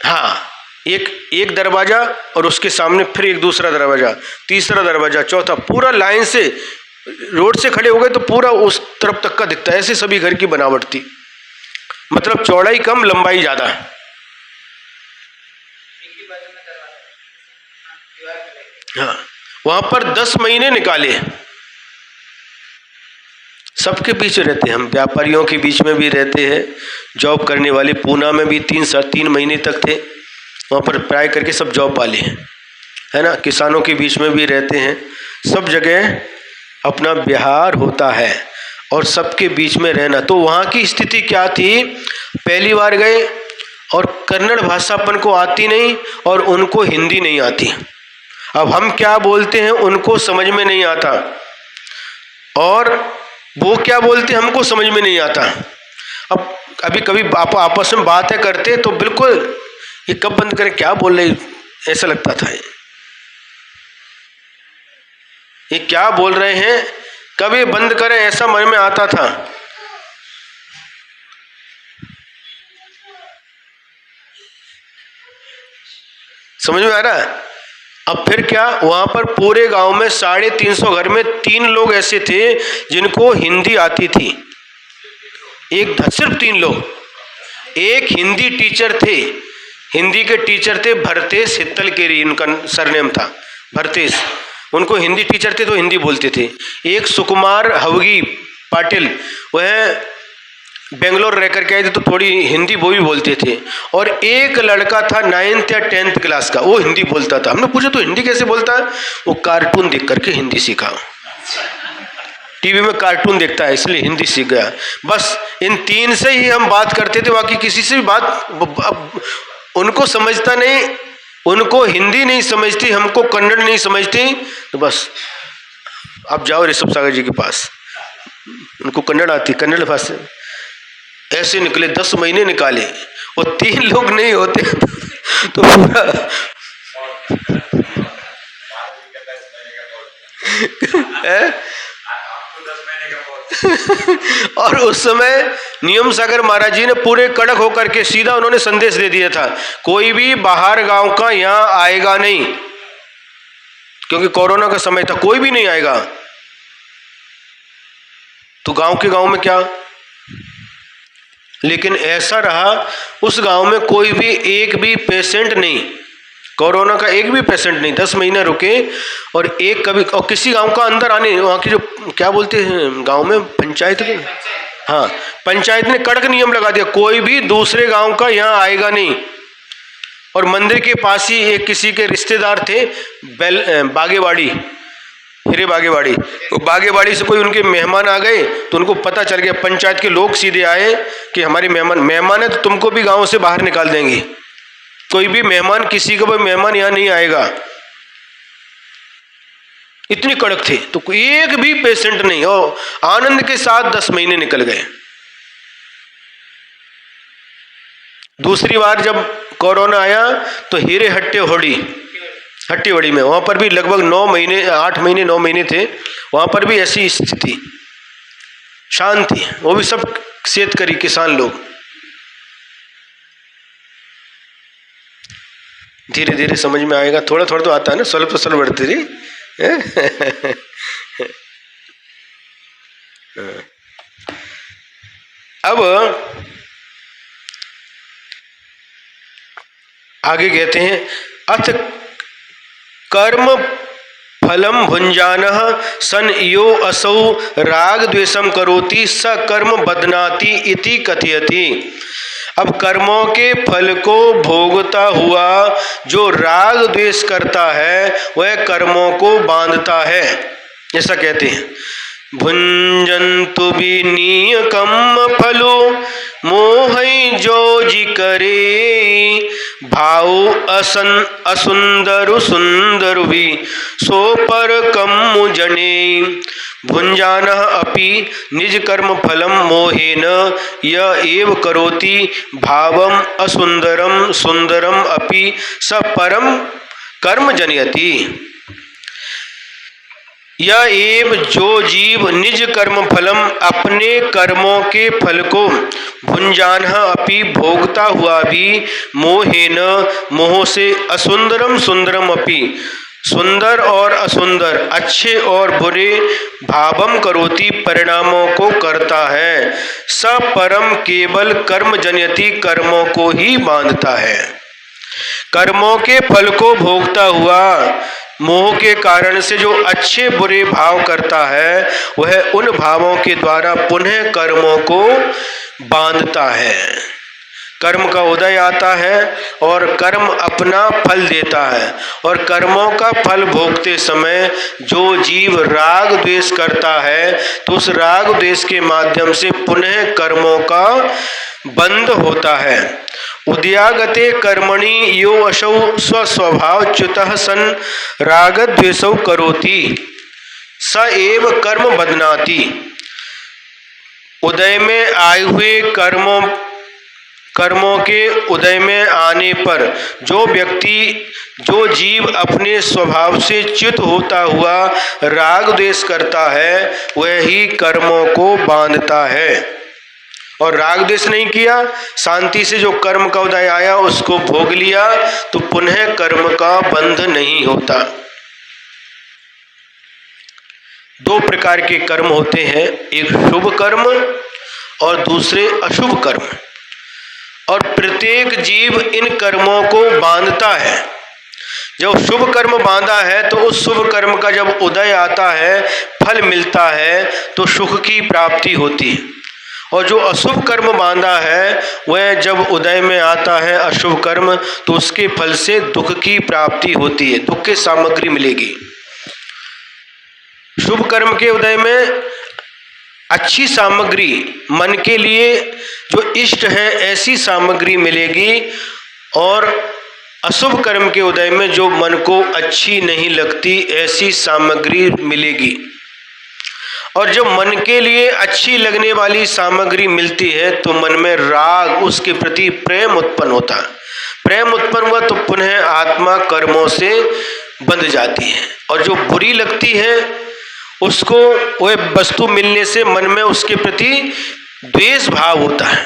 हाँ, एक दरवाजा और उसके सामने फिर एक दूसरा दरवाजा, तीसरा दरवाजा, चौथा, पूरा लाइन से रोड से खड़े हो गए तो पूरा उस तरफ तक का दिखता है। ऐसे सभी घर की बनावट थी, मतलब चौड़ाई कम लंबाई ज्यादा। हाँ, वहां पर 10 महीने निकाले। सबके बीच रहते हैं हम, व्यापारियों के बीच में भी रहते हैं, जॉब करने वाले पूना में भी 3 महीने तक थे, वहाँ पर प्राय करके सब जॉब वाले हैं, है ना। किसानों के बीच में भी रहते हैं, सब जगह अपना व्यवहार होता है और सबके बीच में रहना। तो वहाँ की स्थिति क्या थी, पहली बार गए और कन्नड़ भाषा अपन को आती नहीं और उनको हिंदी नहीं आती। अब हम क्या बोलते हैं उनको समझ में नहीं आता और वो क्या बोलते हैं हमको समझ में नहीं आता। अब अभी कभी आप आपस में बातें करते तो बिल्कुल ये कब बंद करें, क्या बोल रहे, ऐसा लगता था ये क्या बोल रहे हैं, कब ये बंद करें, ऐसा मन में आता था। समझ में आ रहा है। अब फिर क्या, वहां पर पूरे गांव में 350 घर में 3 लोग ऐसे थे जिनको हिंदी आती थी। सिर्फ 3 लोग। एक हिंदी टीचर थे, हिंदी के टीचर थे भरतेश हित्तलकेरी, उनका सरनेम था भरतेश, उनको हिंदी टीचर थे तो हिंदी बोलते थे। एक सुकुमार हवगी पाटिल, वह बेंगलोर रह करके आए थे तो थोड़ी हिंदी वो भी बोलते थे। और एक लड़का था 9th या 10th क्लास का, वो हिंदी बोलता था। हमने पूछा तो हिंदी कैसे बोलता है, वो कार्टून देख करके हिंदी सीखा, टीवी में कार्टून देखता है इसलिए हिंदी सीख गया। बस इन 3 से ही हम बात करते थे, बाकी किसी से भी बात, उनको समझता नहीं, उनको हिंदी नहीं समझती, हमको कन्नड़ नहीं समझती, तो बस आप जाओ ऋषभ सागर जी के पास, उनको कन्नड़ आती, कन्नड़ भाषा। ऐसे निकले, 10 महीने निकाले, और 3 लोग नहीं होते तो पूरा और उस समय नियम सागर महाराज जी ने पूरे कड़क होकर के सीधा उन्होंने संदेश दे दिया था, कोई भी बाहर गांव का यहां आएगा नहीं, क्योंकि कोरोना का समय था, कोई भी नहीं आएगा। तो गांव के गांव में क्या, लेकिन ऐसा रहा उस गांव में कोई भी एक भी पेशेंट नहीं, कोरोना का एक भी पेशेंट नहीं। 10 महीने रुके और एक कभी, और किसी गांव का अंदर आने, वहाँ की जो क्या बोलते हैं गांव में, पंचायत के, हाँ पंचायत ने कड़क नियम लगा दिया, कोई भी दूसरे गांव का यहाँ आएगा नहीं। और मंदिर के पास ही एक किसी के रिश्तेदार थे, बागेवाड़ी, हीरे बागेवाड़ी, तो बागेवाड़ी से कोई उनके मेहमान आ गए तो उनको पता चल गया, पंचायत के लोग सीधे आए कि हमारे मेहमान है तो तुमको भी गांव से बाहर निकाल देंगे, कोई भी मेहमान, किसी का भी मेहमान यहां नहीं आएगा। इतनी कड़क थे, तो एक भी पेशेंट नहीं, और आनंद के साथ 10 महीने निकल गए। दूसरी बार जब कोरोना आया तो हीरे हट्टीवड़ी में, वहां पर भी लगभग 9 महीने, 8 महीने 9 महीने थे, वहां पर भी ऐसी स्थिति, शांत थी, वो भी सब शेतकरी किसान लोग। धीरे धीरे समझ में आएगा, थोड़ा थोड़ा तो आता है ना, स्वल्प स्वल्प बढ़ती रही। अब आगे कहते हैं, अथ कर्म फलम भुंजानः सन यो असौ राग द्वेषम करोति स कर्म बदनाति इति कथयति। अब कर्मों के फल को भोगता हुआ जो राग द्वेष करता है वह कर्मों को बांधता है, ऐसा कहते हैं। भुंजन्तु विनीयकम फलो मोहै जो जी करे, भाव असुंदरु सुंदरु भी सो पर कम्मु जने। भुंजानः अपि निज कर्म फलम मोहेन य एव करोति, भावम असुंदरम सुंदरम अपि स परम कर्म जनयति। यह एव जो जीव निज कर्म फलम अपने कर्मों के फल को भुंजानः अपि भोगता हुआ भी मोहेन मोह से असुंदरम सुंदरम अपि सुंदर और असुंदर अच्छे और बुरे भावम करोति परिणामों को करता है। स परम केवल कर्म जनयति कर्मों को ही बांधता है। कर्मों के फल को भोगता हुआ मोह के कारण से जो अच्छे बुरे भाव करता है वह उन भावों के द्वारा पुनः कर्मों को बांधता है। कर्म का उदय आता है और कर्म अपना फल देता है और कर्मों का फल भोगते समय जो जीव राग द्वेष करता है तो उस राग द्वेष के माध्यम से पुनः कर्मों का बंध होता है। उद्यागते कर्मणि यो असौ स्वस्वभावच्युतः सन रागद्वेषौ करोति स एव कर्म बध्नाति। उदय में आए हुए कर्मों के उदय में आने पर जो जीव अपने स्वभाव से च्युत होता हुआ राग द्वेष करता है वह ही कर्मों को बांधता है। और राग द्वेष नहीं किया, शांति से जो कर्म का उदय आया उसको भोग लिया तो पुनः कर्म का बंध नहीं होता। दो प्रकार के कर्म होते हैं, एक शुभ कर्म और दूसरे अशुभ कर्म, और प्रत्येक जीव इन कर्मों को बांधता है। जब शुभ कर्म बांधा है तो उस शुभ कर्म का जब उदय आता है फल मिलता है तो सुख की प्राप्ति होती है, और जो अशुभ कर्म बांधा है वह जब उदय में आता है अशुभ कर्म तो उसके फल से दुख की प्राप्ति होती है, दुख की सामग्री मिलेगी। शुभ कर्म के उदय में अच्छी सामग्री, मन के लिए जो इष्ट है ऐसी सामग्री मिलेगी, और अशुभ कर्म के उदय में जो मन को अच्छी नहीं लगती ऐसी सामग्री मिलेगी। और जब मन के लिए अच्छी लगने वाली सामग्री मिलती है तो मन में राग, उसके प्रति प्रेम उत्पन्न होता है। प्रेम उत्पन्न हुआ तो पुनः आत्मा कर्मों से बंध जाती है, और जो बुरी लगती है उसको वह वस्तु मिलने से मन में उसके प्रति द्वेष भाव होता है,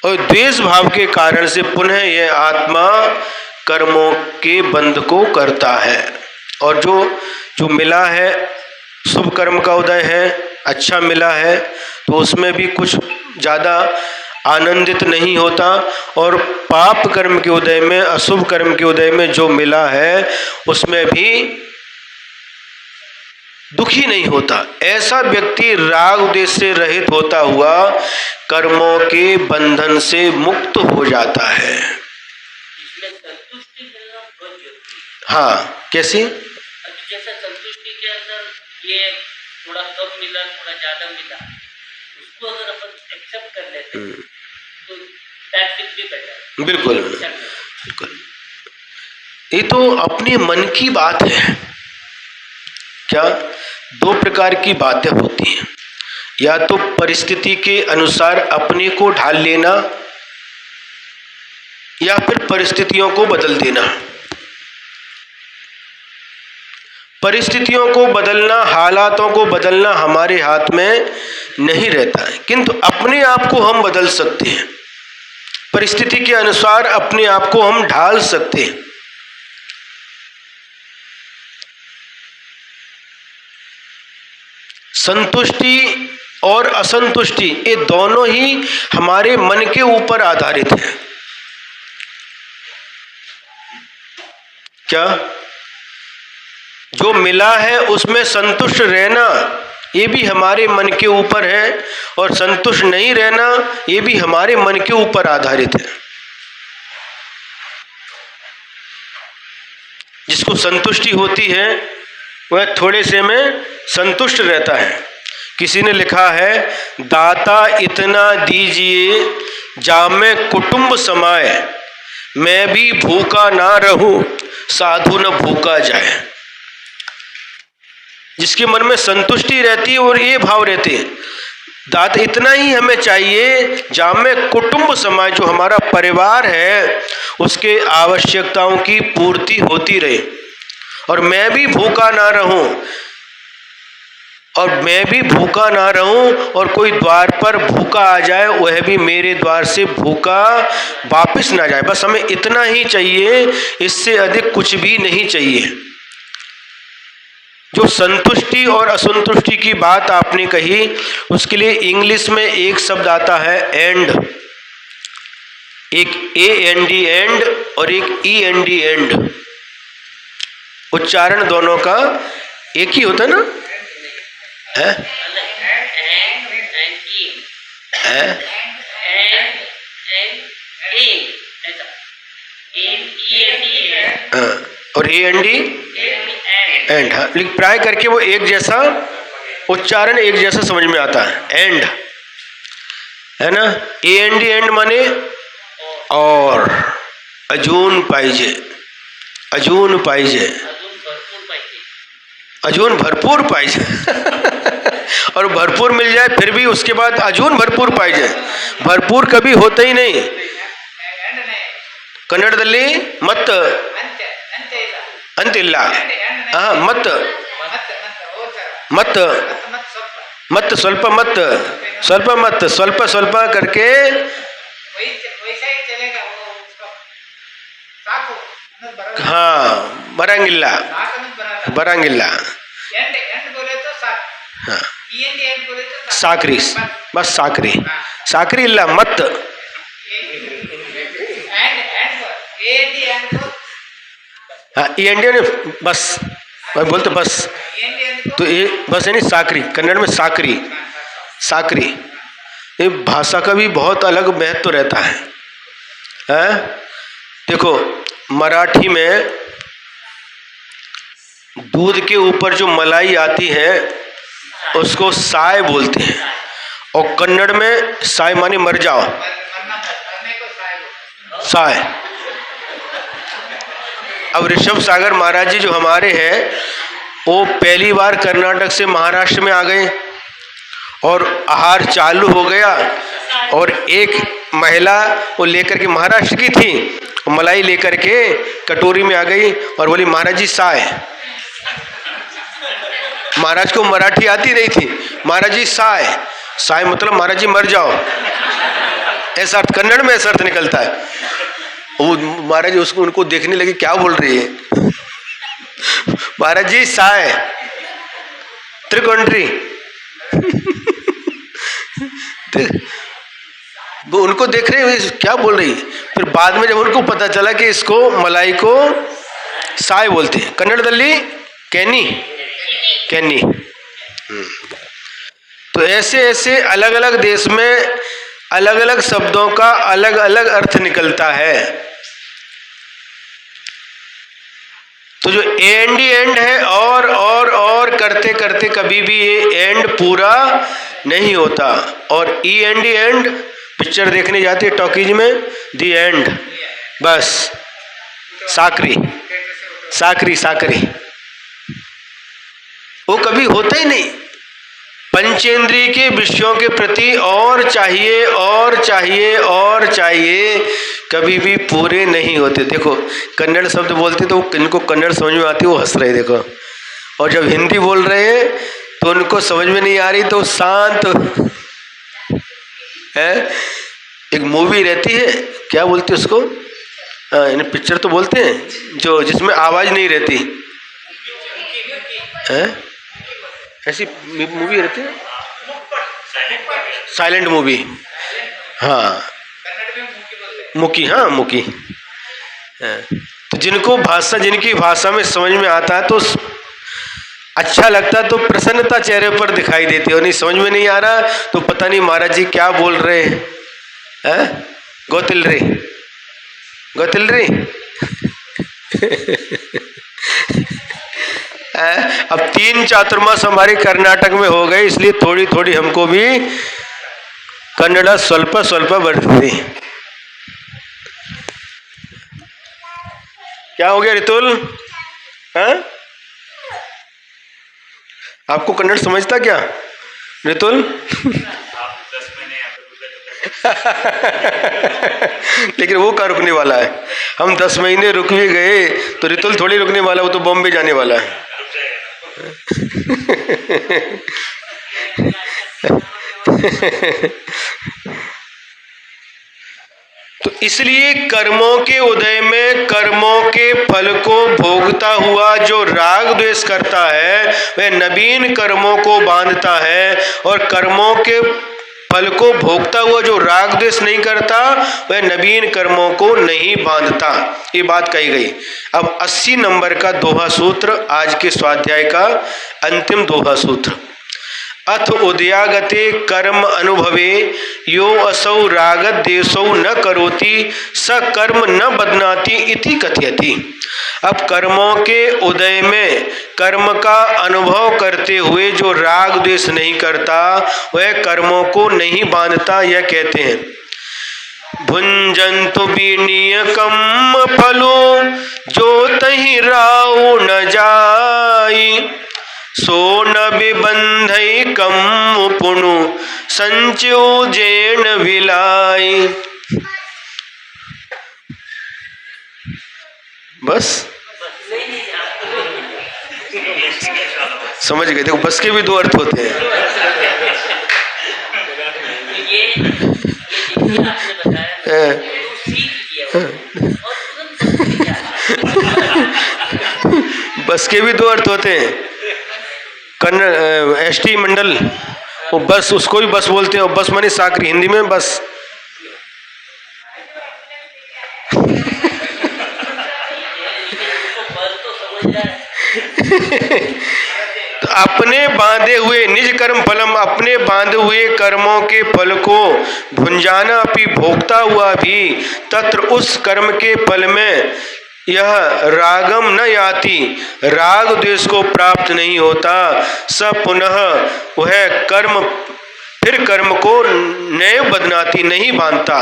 और द्वेष भाव के कारण से पुनः यह आत्मा कर्मों के बंध को करता है। और जो मिला है, शुभ कर्म का उदय है, अच्छा मिला है, तो उसमें भी कुछ ज़्यादा आनंदित नहीं होता, और पाप कर्म के उदय में, अशुभ कर्म के उदय में जो मिला है उसमें भी दुखी नहीं होता। ऐसा व्यक्ति राग द्वेष से रहित होता हुआ कर्मों के बंधन से मुक्त हो जाता है। हाँ, कैसी? जैसा संतुष्टि के अंदर ये थोड़ा कम मिला, थोड़ा ज्यादा मिला, उसको अगर अपन एक्सेप्ट कर लेते हैं तो दैट विल बी बेटर। बिल्कुल बिल्कुल। ये तो अपने मन की बात है। क्या दो प्रकार की बातें होती हैं, या तो परिस्थिति के अनुसार अपने को ढाल लेना या फिर परिस्थितियों को बदल देना। परिस्थितियों को बदलना, हालातों को बदलना हमारे हाथ में नहीं रहता है, किंतु अपने आप को हम बदल सकते हैं। परिस्थिति के अनुसार अपने आप को हम ढाल सकते हैं। संतुष्टि और असंतुष्टि ये दोनों ही हमारे मन के ऊपर आधारित है। क्या? जो मिला है उसमें संतुष्ट रहना ये भी हमारे मन के ऊपर है, और संतुष्ट नहीं रहना ये भी हमारे मन के ऊपर आधारित है। जिसको संतुष्टि होती है वह थोड़े से में संतुष्ट रहता है। किसी ने लिखा है, दाता इतना दीजिए जामे कुटुंब समाए, मैं भी भूखा ना रहूं साधु न भूखा जाए। जिसके मन में संतुष्टि रहती है और ये भाव रहते हैं, दाता इतना ही हमें चाहिए जामे कुटुंब समाए, जो हमारा परिवार है उसके आवश्यकताओं की पूर्ति होती रहे, और मैं भी भूखा ना रहूं, और कोई द्वार पर भूखा आ जाए वह भी मेरे द्वार से भूखा वापस ना जाए। बस हमें इतना ही चाहिए, इससे अधिक कुछ भी नहीं चाहिए। जो संतुष्टि और असंतुष्टि की बात आपने कही, उसके लिए इंग्लिश में एक शब्द आता है एंड, एक AND एंड और एक END एंड। उच्चारण दोनों का एक ही होता ना है? और AND एंड, हाँ, लेकिन प्राय करके वो एक जैसा उच्चारण, एक जैसा समझ में आता है, एंड, है ना। AND एंड माने और, अजून पाहिजे, अजून पाहिजे, अजून भरपूर पाहिजे और भरपूर मिल जाए फिर भी उसके बाद अजून भरपूर पाहिजे। भरपूर कभी होता ही नहीं। कन्नड़दल्ली मत अंतिಲ್ಲ, हाँ, मत मत मत स्वल्प, मत स्वल्प, मत स्वल्प स्वल्प करके, हाँ, बरंगिಲ್ಲ, बरंगिಲ್ಲ, हाँ, साकरी, बस साकरी, साकरी ಇಲ್ಲ मत, हाँ, END बस, मैं बोलते बस, तो ये बस यानी साकरी, कन्नड़ में साकरी, साकरी। ये भाषा का भी बहुत अलग महत्व रहता है, हैं? देखो मराठी में दूध के ऊपर जो मलाई आती है उसको साय बोलते हैं, और कन्नड़ में साय माने मर जाओ, साय। अब ऋषभ सागर महाराज जी जो हमारे हैं, वो पहली बार कर्नाटक से महाराष्ट्र में आ गए और आहार चालू हो गया, और एक महिला वो लेकर के, महाराष्ट्र की थी, मलाई लेकर के कटोरी में आ गई और बोली महाराज जी साय। महाराज को मराठी आती नहीं थी, महाराज जी साय, साय मतलब महाराज जी मर जाओ, ऐसा अर्थ कन्नड़ में ऐसा अर्थ निकलता है। वो महाराज जी उसको उनको देखने लगे, क्या बोल रही है? महाराज जी साय, त्रिकोंट्री। वो उनको देख रहे हैं क्या बोल रही है। फिर बाद में जब उनको पता चला कि इसको मलाई को साय बोलते हैं, कन्नड़दल्ली कैनी, कैनी। तो ऐसे ऐसे अलग अलग देश में अलग अलग शब्दों का अलग अलग अर्थ निकलता है। तो जो एंड एंड है, और करते करते कभी भी ये एंड पूरा नहीं होता। और END एंड, पिक्चर देखने जाते हैं टॉकीज में, दी एंड, बस साकरी, साकरी, साकरी, वो कभी होता ही नहीं। पंचेंद्रिय के विषयों के प्रति और चाहिए, और चाहिए, और चाहिए, कभी भी पूरे नहीं होते। देखो कन्नड़ शब्द बोलते तो इनको कन्नड़ समझ में आती, वो हंस रहे देखो, और जब हिंदी बोल रहे हैं तो उनको समझ में नहीं आ रही, तो शांत है। एक मूवी रहती है, क्या बोलते उसको, इन्हें पिक्चर तो बोलते हैं, जो जिसमें आवाज नहीं रहती है, ऐसी मूवी रहती है, साइलेंट मूवी, हाँ, मुकी, हाँ मुकी। तो जिनको भाषा, जिनकी भाषा में समझ में आता है तो अच्छा लगता है, तो प्रसन्नता चेहरे पर दिखाई देती है। और नहीं समझ में नहीं आ रहा तो पता नहीं महाराज जी क्या बोल रहे हैं, गोतिल रे, गोतिल रे। अब 3 चातुर्मास हमारे कर्नाटक में हो गए, इसलिए थोड़ी थोड़ी हमको भी कन्नड़ा स्वल्प स्वल्प बढ़ती। क्या हो गया रितुल, हाँ? आपको कन्नड़ समझता क्या रितुल? लेकिन वो कहाँ रुकने वाला है? हम 10 महीने रुक भी गए तो रितुल थोड़ी रुकने वाला, वो तो बॉम्बे जाने वाला है। तो इसलिए कर्मों के उदय में कर्मों के फल को भोगता हुआ जो राग द्वेष करता है वह नवीन कर्मों को बांधता है, और कर्मों के फल को भोगता हुआ जो राग द्वेष नहीं करता वह नवीन कर्मों को नहीं बांधता। ये बात कही गई। अब 80 नंबर का दोहा सूत्र, आज के स्वाध्याय का अंतिम दोहा सूत्र। अथ उदयागते कर्म अनुभवे यो असौ रागत देशौ न करोति स कर्म न बदनाति इति कथयति। अब कर्मों के उदय में कर्म का अनुभव करते हुए जो राग द्वेष नहीं करता वह कर्मों को नहीं बांधता, यह कहते हैं। भुंजन्तु विनियकम फलो जो तहि राउ न जाई सो न बिबंधई कम पुनु संचोजेन विलाई। बस समझ गए? देखो बस के भी दो अर्थ होते हैं। बस के भी दो अर्थ होते हैं। एसटी मंडल वो बस, उसको भी बस बोलते हैं, और बस माने साकरी, हिंदी में बस। तो अपने बांधे हुए निज कर्म फलम, अपने बांधे हुए कर्मों के फल को भुंजाना अपि भोगता हुआ भी तत्र उस कर्म के फल में यह रागम न याति, राग द्वेष को प्राप्त नहीं होता। स पुनः वह कर्म फिर कर्म को नैव बदनाति नहीं बांधता,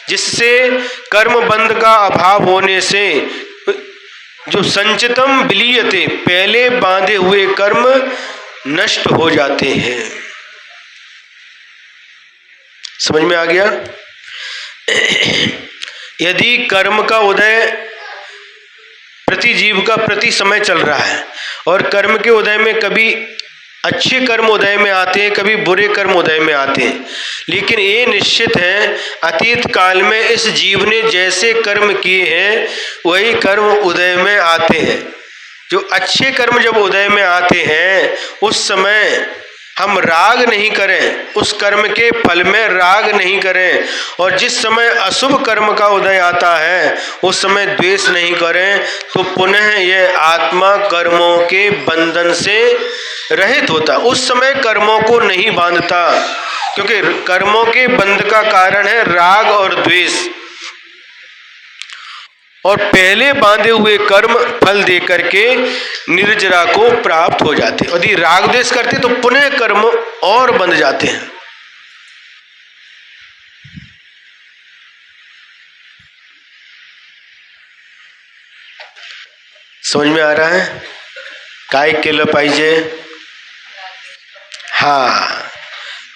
जिससे कर्म बंध का अभाव होने से जो संचितम विलीयते, पहले बांधे हुए कर्म नष्ट हो जाते हैं। समझ में आ गया? यदि कर्म का उदय प्रति जीव का प्रति समय चल रहा है, और कर्म के उदय में कभी अच्छे कर्म उदय में आते हैं, कभी बुरे कर्म उदय में आते हैं, लेकिन ये निश्चित है अतीत काल में इस जीव ने जैसे कर्म किए हैं वही कर्म उदय में आते हैं। जो अच्छे कर्म जब उदय में आते हैं उस समय हम राग नहीं करें, उस कर्म के फल में राग नहीं करें, और जिस समय अशुभ कर्म का उदय आता है उस समय द्वेष नहीं करें, तो पुनः यह आत्मा कर्मों के बंधन से रहित होता। उस समय कर्मों को नहीं बांधता, क्योंकि कर्मों के बंध का कारण है राग और द्वेष, और पहले बांधे हुए कर्म फल दे करके निर्जरा को प्राप्त हो जाते। यदि राग द्वेष करते तो पुनः कर्म और बंध जाते हैं। समझ में आ रहा है? काय केलं पाहिजे? हाँ,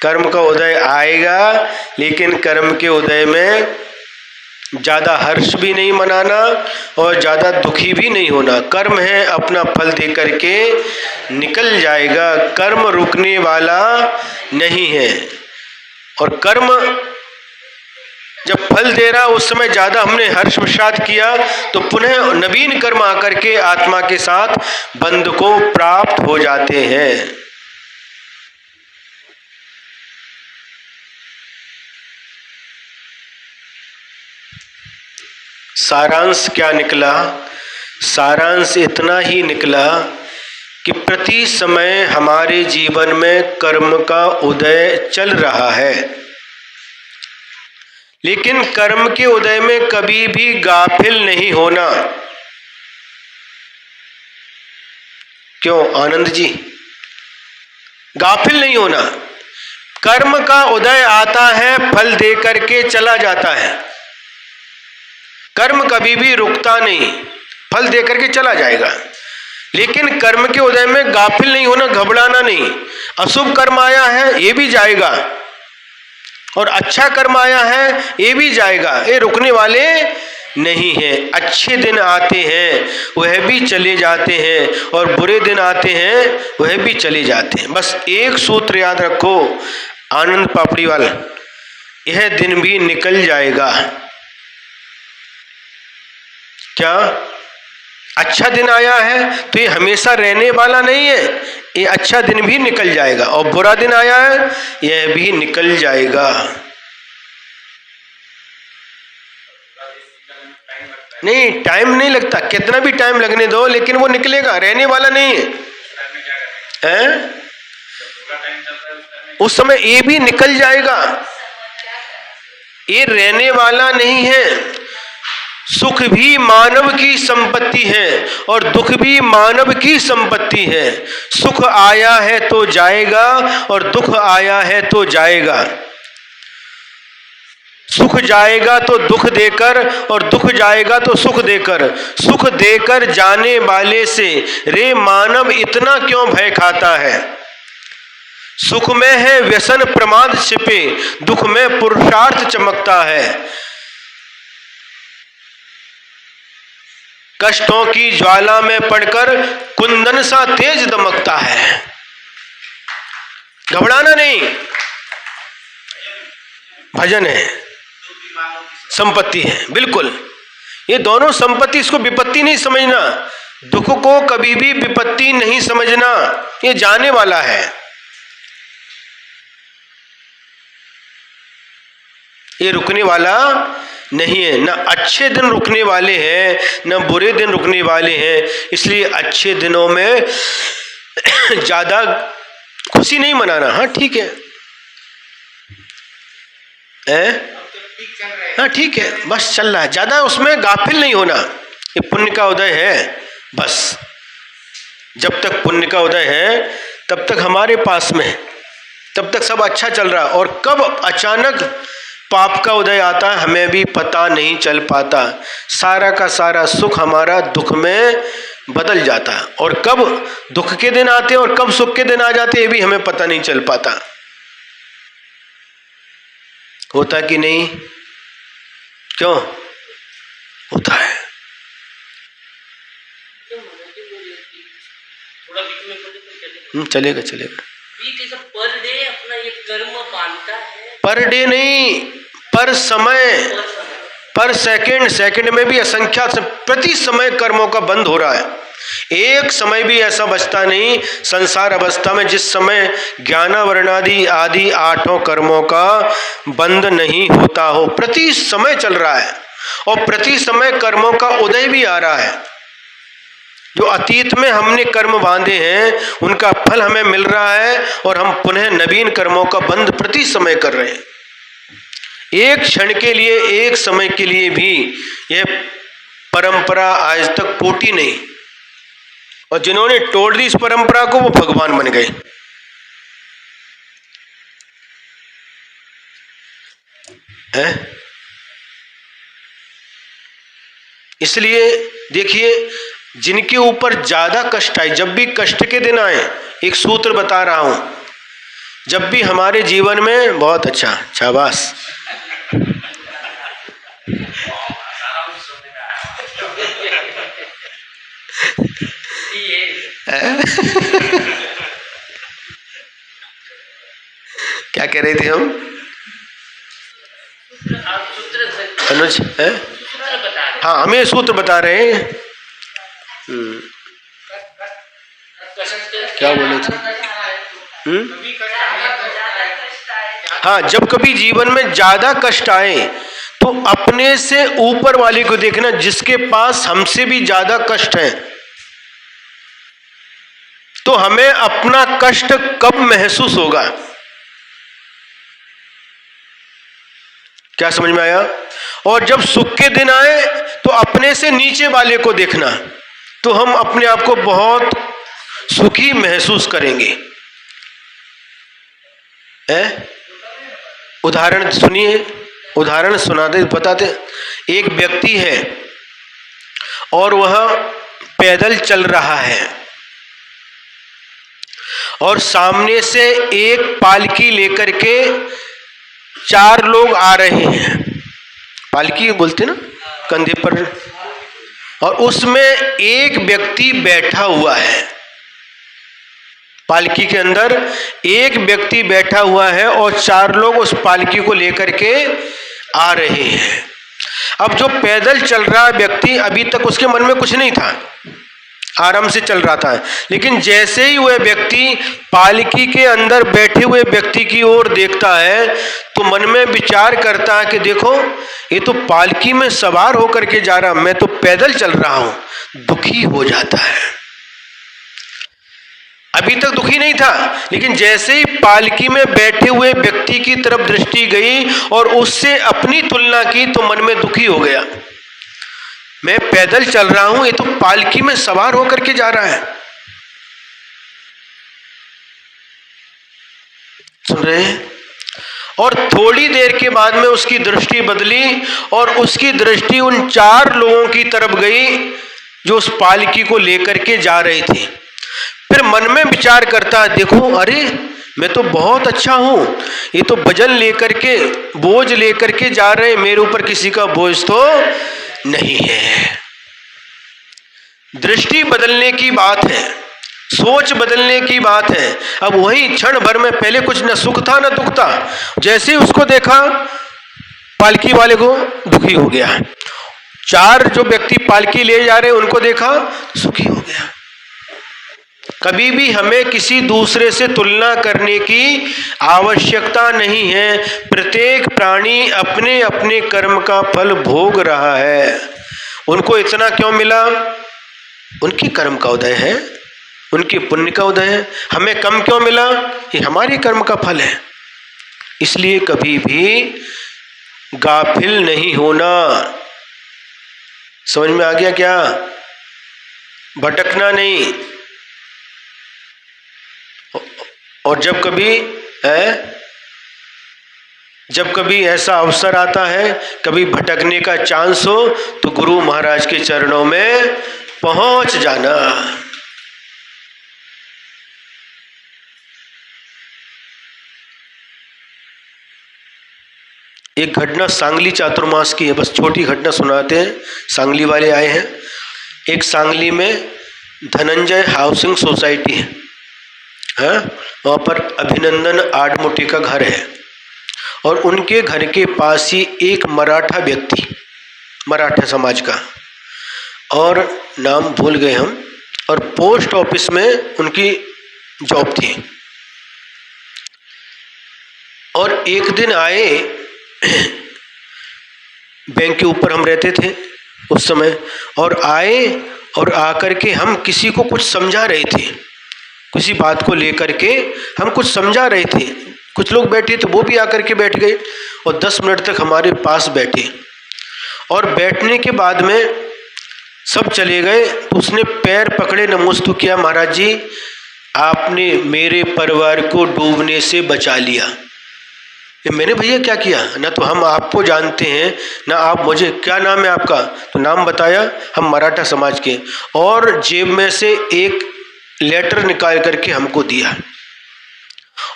कर्म का उदय आएगा, लेकिन कर्म के उदय में ज्यादा हर्ष भी नहीं मनाना और ज्यादा दुखी भी नहीं होना। कर्म है, अपना फल दे करके निकल जाएगा, कर्म रुकने वाला नहीं है। और कर्म जब फल दे रहा उस समय ज्यादा हमने हर्ष विषाद किया तो पुनः नवीन कर्म आकर के आत्मा के साथ बंध को प्राप्त हो जाते हैं। सारांश क्या निकला? सारांश इतना ही निकला कि प्रति समय हमारे जीवन में कर्म का उदय चल रहा है, लेकिन कर्म के उदय में कभी भी गाफिल नहीं होना। क्यों आनंद जी? गाफिल नहीं होना। कर्म का उदय आता है, फल दे करके चला जाता है। कर्म कभी भी रुकता नहीं, फल दे करके चला जाएगा, लेकिन कर्म के उदय में गाफिल नहीं होना, घबराना नहीं। अशुभ कर्म आया है, ये भी जाएगा, और अच्छा कर्म आया है ये भी जाएगा, ये रुकने वाले नहीं है। अच्छे दिन आते हैं वह भी चले जाते हैं और बुरे दिन आते हैं वह भी चले जाते हैं। बस एक सूत्र याद रखो आनंद पापड़ीवाल, यह दिन भी निकल जाएगा। क्या अच्छा दिन आया है तो ये हमेशा रहने वाला नहीं है, ये अच्छा दिन भी निकल जाएगा, और बुरा दिन आया है यह भी निकल जाएगा। नहीं, टाइम नहीं लगता, कितना भी टाइम लगने दो, लेकिन वो निकलेगा, रहने वाला नहीं है। उस समय ये भी निकल जाएगा, ये रहने वाला नहीं है। सुख भी मानव की संपत्ति है और दुख भी मानव की संपत्ति है। सुख आया है तो जाएगा और दुख आया है तो जाएगा। सुख जाएगा तो दुख देकर और दुख जाएगा तो सुख देकर। सुख देकर जाने वाले से रे मानव इतना क्यों भय खाता है। सुख में है व्यसन प्रमाद छिपे, दुख में पुरुषार्थ चमकता है। कष्टों की ज्वाला में पड़कर कुंदन सा तेज दमकता है। घबराना नहीं, भजन है, संपत्ति है, बिल्कुल। ये दोनों संपत्ति, इसको विपत्ति नहीं समझना, दुख को कभी भी विपत्ति नहीं समझना, ये जाने वाला है। ये रुकने वाला नहीं है, न अच्छे दिन रुकने वाले हैं न बुरे दिन रुकने वाले हैं। इसलिए अच्छे दिनों में ज्यादा खुशी नहीं मनाना। हाँ ठीक है, हाँ ठीक है, बस चल रहा है, ज्यादा उसमें गाफिल नहीं होना। ये पुण्य का उदय है, बस जब तक पुण्य का उदय है तब तक हमारे पास में, तब तक सब अच्छा चल रहा। और कब अचानक पाप का उदय आता है हमें भी पता नहीं चल पाता। सारा का सारा सुख हमारा दुख में बदल जाता है, और कब दुख के दिन आते हैं और कब सुख के दिन आ जाते हैं ये भी हमें पता नहीं चल पाता। होता कि नहीं? क्यों होता है? चलेगा चलेगा। पर डे अपना ये कर्म बांधता है, पर डे नहीं, पर समय, पर सेकंड, सेकंड में भी असंख्या से प्रति समय कर्मों का बंद हो रहा है। एक समय भी ऐसा बचता नहीं संसार अवस्था में जिस समय ज्ञानावरणादि आदि आठों कर्मों का बंद नहीं होता हो। प्रति समय चल रहा है और प्रति समय कर्मों का उदय भी आ रहा है। जो अतीत में हमने कर्म बांधे हैं उनका फल हमें मिल रहा है और हम पुनः नवीन कर्मों का बंध प्रति समय कर रहे हैं। एक क्षण के लिए, एक समय के लिए भी यह परंपरा आज तक टूटी नहीं, और जिन्होंने तोड़ दी इस परंपरा को वो भगवान बन गए। हैं? इसलिए देखिए, जिनके ऊपर ज्यादा कष्ट आए, जब भी कष्ट के दिन आए, एक सूत्र बता रहा हूं, जब भी हमारे जीवन में, बहुत अच्छा, शाबाश, क्या कह रहे थे हम? अनुज है? हाँ, हमें सूत्र बता रहे हैं। क्या बोले थे? हाँ, जब कभी जीवन में ज्यादा कष्ट आए तो अपने से ऊपर वाले को देखना, जिसके पास हमसे भी ज्यादा कष्ट है। तो हमें अपना कष्ट कब महसूस होगा? क्या समझ में आया? और जब सुख के दिन आए तो अपने से नीचे वाले को देखना, तो हम अपने आप को बहुत सुखी महसूस करेंगे। उदाहरण सुनिए, उदाहरण सुनाते बताते। एक व्यक्ति है और वह पैदल चल रहा है और सामने से एक पालकी लेकर के 4 लोग आ रहे हैं, पालकी बोलते ना कंधे पर, और उसमें एक व्यक्ति बैठा हुआ है। पालकी के अंदर एक व्यक्ति बैठा हुआ है और 4 लोग उस पालकी को लेकर के आ रहे हैं। अब जो पैदल चल रहा व्यक्ति, अभी तक उसके मन में कुछ नहीं था, आराम से चल रहा था, लेकिन जैसे ही वह व्यक्ति पालकी के अंदर बैठे हुए व्यक्ति की ओर देखता है तो मन में विचार करता है कि देखो ये तो पालकी में सवार होकर के जा रहा, मैं तो पैदल चल रहा हूं। दुखी हो जाता है। अभी तक दुखी नहीं था, लेकिन जैसे ही पालकी में बैठे हुए व्यक्ति की तरफ दृष्टि गई और उससे अपनी तुलना की तो मन में दुखी हो गया। मैं पैदल चल रहा हूं, ये तो पालकी में सवार होकर के जा रहा है। सुन रहे हैं? और थोड़ी देर के बाद में उसकी दृष्टि बदली और उसकी दृष्टि उन 4 लोगों की तरफ गई जो उस पालकी को लेकर के जा रहे थे। फिर मन में विचार करता, देखो अरे मैं तो बहुत अच्छा हूं, ये तो वजन लेकर के, बोझ लेकर के जा रहे हैं, मेरे ऊपर किसी का बोझ तो नहीं है। दृष्टि बदलने की बात है, सोच बदलने की बात है। अब वही क्षण भर में, पहले कुछ न सुख था न दुख था, जैसे ही उसको देखा पालकी वाले को, दुखी हो गया। 4 जो व्यक्ति पालकी ले जा रहे हैं उनको देखा, सुखी हो गया। कभी भी हमें किसी दूसरे से तुलना करने की आवश्यकता नहीं है। प्रत्येक प्राणी अपने अपने कर्म का फल भोग रहा है। उनको इतना क्यों मिला? उनकी कर्म का उदय है, उनके पुण्य का उदय है। हमें कम क्यों मिला? ये हमारे कर्म का फल है। इसलिए कभी भी गाफिल नहीं होना। समझ में आ गया क्या? भटकना नहीं। और जब कभी ऐसा अवसर आता है, कभी भटकने का चांस हो, तो गुरु महाराज के चरणों में पहुंच जाना। एक घटना सांगली चातुर्मास की है, बस छोटी घटना सुनाते हैं। सांगली वाले आए हैं। एक सांगली में धनंजय हाउसिंग सोसाइटी है, वहाँ पर अभिनंदन आडमोटे का घर है, और उनके घर के पास ही एक मराठा व्यक्ति, मराठा समाज का, और नाम भूल गए हम, और पोस्ट ऑफिस में उनकी जॉब थी। और एक दिन आए, बैंक के ऊपर हम रहते थे उस समय, और आए और आकर के हम किसी को कुछ समझा रहे थे, किसी बात को लेकर के हम कुछ समझा रहे थे। कुछ लोग बैठे थे, वो भी आकर के बैठ गए और 10 मिनट तक हमारे पास बैठे, और बैठने के बाद में सब चले गए। उसने पैर पकड़े, नमस्ते किया, महाराज जी आपने मेरे परिवार को डूबने से बचा लिया। मैंने भैया क्या किया? ना तो हम आपको जानते हैं ना आप मुझे। क्या नाम है आपका? तो नाम बताया, हम मराठा समाज के, और जेब में से एक लेटर निकाल करके हमको दिया,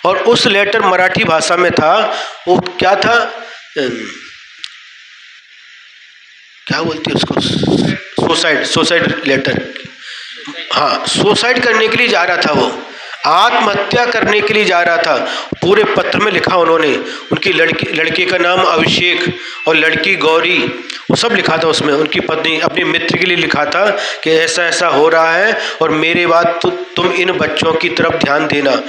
और उस लेटर मराठी भाषा में था। वो क्या था, क्या बोलते हैं उसको, सुसाइड लेटर। हाँ, सुसाइड करने के लिए जा रहा था, वो आत्महत्या करने के लिए जा रहा था। पूरे पत्र में लिखा उन्होंने, उनकी लड़के का नाम अभिषेक और लड़की गौरी, वो सब लिखा था उसमें। उनकी पत्नी अपने मित्र के लिए लिखा था कि ऐसा ऐसा हो रहा है और मेरे बाद तो तुम इन बच्चों की तरफ ध्यान देना,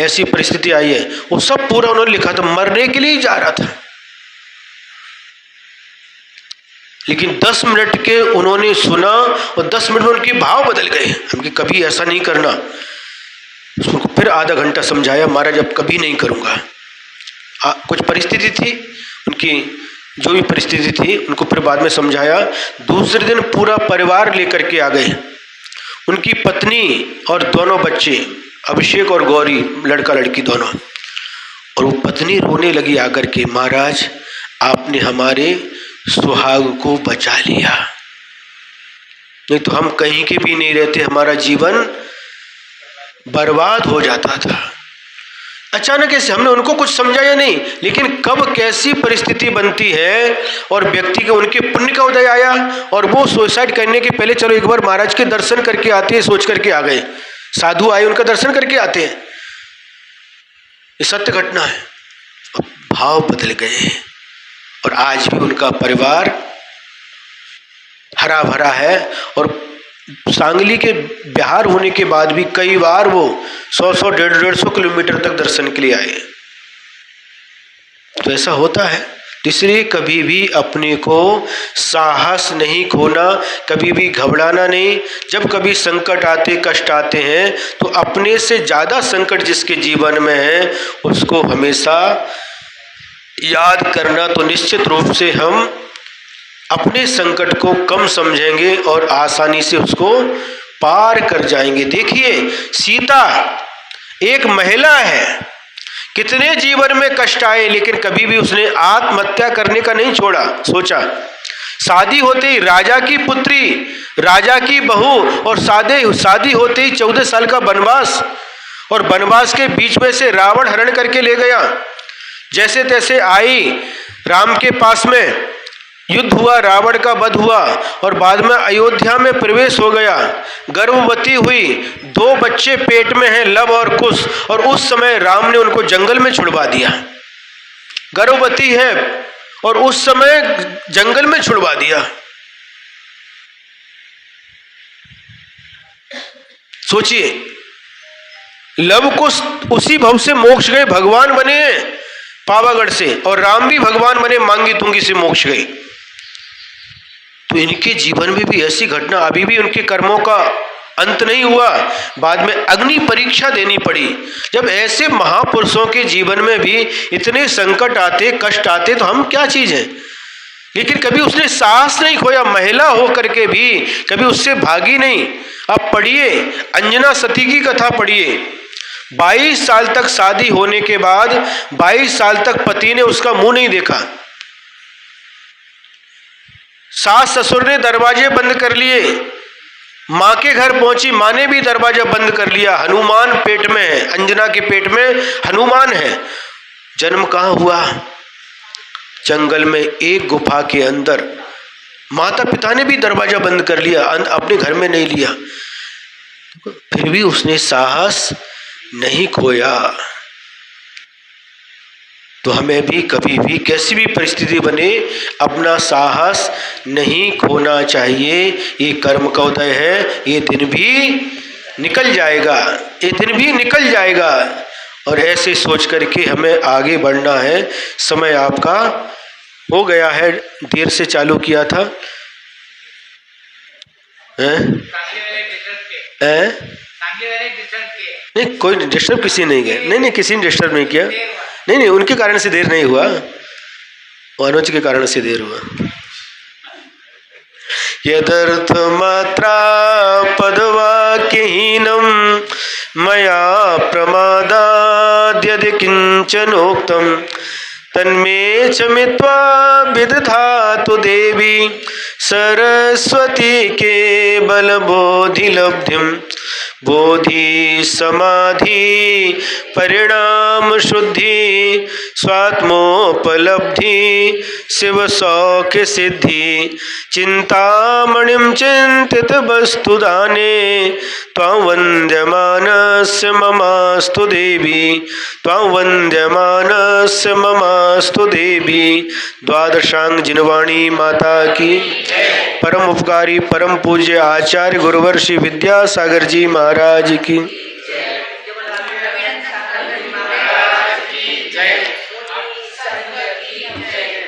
ऐसी परिस्थिति आई है। वो सब पूरा उन्होंने लिखा था, मरने के लिए जा रहा था। लेकिन 10 मिनट के उन्होंने सुना और 10 मिनट में उनके भाव बदल गए। हमके कभी ऐसा नहीं करना। उसको फिर आधा घंटा समझाया, महाराज अब कभी नहीं करूँगा। कुछ परिस्थिति थी उनकी, जो भी परिस्थिति थी उनको फिर बाद में समझाया। दूसरे दिन पूरा परिवार लेकर के आ गए, उनकी पत्नी और दोनों बच्चे, अभिषेक और गौरी, लड़का लड़की दोनों। और वो पत्नी रोने लगी आकर के, महाराज आपने हमारे सुहाग को बचा लिया, नहीं तो हम कहीं के भी नहीं रहते, हमारा जीवन बर्बाद हो जाता था। अचानक ऐसे हमने उनको कुछ समझाया नहीं, लेकिन कब कैसी परिस्थिति बनती है और व्यक्ति के उनके पुण्य का उदय आया और वो सुसाइड करने के पहले चलो एक बार महाराज के दर्शन करके आते हैं, सोच करके आ गए। साधु आए, उनका दर्शन करके आते हैं। ये सत्य घटना है। भाव बदल गए और आज भी उनका परिवार हरा भरा है और सांगली के बिहार होने के बाद भी कई बार वो 100-100, 150-150 किलोमीटर तक दर्शन के लिए आए। तो ऐसा होता है। इसलिए कभी भी अपने को साहस नहीं खोना, कभी भी घबराना नहीं। जब कभी संकट आते, कष्ट आते हैं, तो अपने से ज्यादा संकट जिसके जीवन में है उसको हमेशा याद करना, तो निश्चित रूप से हम अपने संकट को कम समझेंगे और आसानी से उसको पार कर जाएंगे। देखिए, सीता एक महिला है, कितने जीवन में कष्ट आए लेकिन कभी भी उसने आत्महत्या करने का नहीं छोड़ा, सोचा। शादी होते ही राजा की पुत्री, राजा की बहू, और शादी होते ही 14 साल का वनवास, और वनवास के बीच में से रावण हरण करके ले गया। जैसे तैसे आई, राम के पास में युद्ध हुआ, रावण का वध हुआ और बाद में अयोध्या में प्रवेश हो गया। गर्भवती हुई, 2 बच्चे पेट में हैं, लव और कुश, और उस समय राम ने उनको जंगल में छुड़वा दिया। गर्भवती है और उस समय जंगल में छुड़वा दिया। सोचिए, लव कुश उसी भव से मोक्ष गए, भगवान बने पावागढ़ से, और राम भी भगवान बने मांगी तुंगी से मोक्ष गए। तो इनके जीवन में भी ऐसी घटना, अभी भी उनके कर्मों का अंत नहीं हुआ, बाद में अग्नि परीक्षा देनी पड़ी। जब ऐसे महापुरुषों के जीवन में भी इतने संकट आते, कष्ट आते, तो हम क्या चीज हैं। लेकिन कभी उसने साहस नहीं खोया, महिला हो करके भी कभी उससे भागी नहीं। आप पढ़िए, अंजना सती की कथा पढ़िए। 22 साल तक शादी होने के बाद 22 साल तक पति ने उसका मुंह नहीं देखा। सास ससुर ने दरवाजे बंद कर लिए, माँ के घर पहुंची, माँ ने भी दरवाजा बंद कर लिया। हनुमान पेट में है, अंजना के पेट में हनुमान है। जन्म कहाँ हुआ? जंगल में एक गुफा के अंदर। माता पिता ने भी दरवाजा बंद कर लिया, अपने घर में नहीं लिया, फिर भी उसने साहस नहीं खोया। तो हमें भी कभी भी कैसी भी परिस्थिति बने अपना साहस नहीं खोना चाहिए। ये कर्म का उदय है, ये दिन भी निकल जाएगा, ये दिन भी निकल जाएगा, और ऐसे सोच करके हमें आगे बढ़ना है। समय आपका हो गया है, देर से चालू किया था। नहीं, कोई डिस्टर्ब किसी नहीं किया, नहीं किसी ने डिस्टर्ब नहीं किया, नहीं उनके कारण से देर नहीं हुआ, अनुज के कारण से देर हुआ। यदर्थ मात्रा पदवाक्यहीनम मया प्रमादाद्यदि किंचनोक्तम तन्मे च मित्वा विदधातु देवी सरस्वती के बल बोधि लब्धिम। बोधि समाधि परिणाम शुद्धि स्वात्मोपलब्धि शिव सौख्य सिद्धि चिंतामणिम चिंतित वस्तु दाने त्वां वन्द्यमानस्य ममास्तु देवी, त्वां वन्द्यमानस्य ममास्तु देवी। द्वादशांग जिनवाणी माता की, परम उपकारी परम पूज्य आचार्य गुरुवर श्री विद्यासागर जी महाराज की।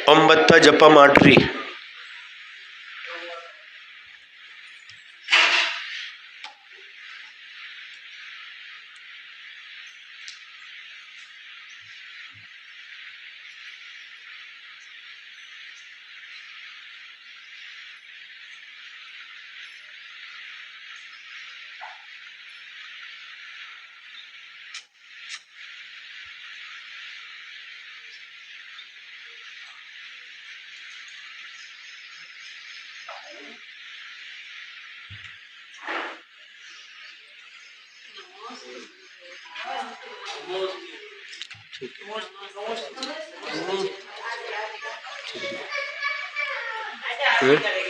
ओम बत्ता जपा माटरी। हैं?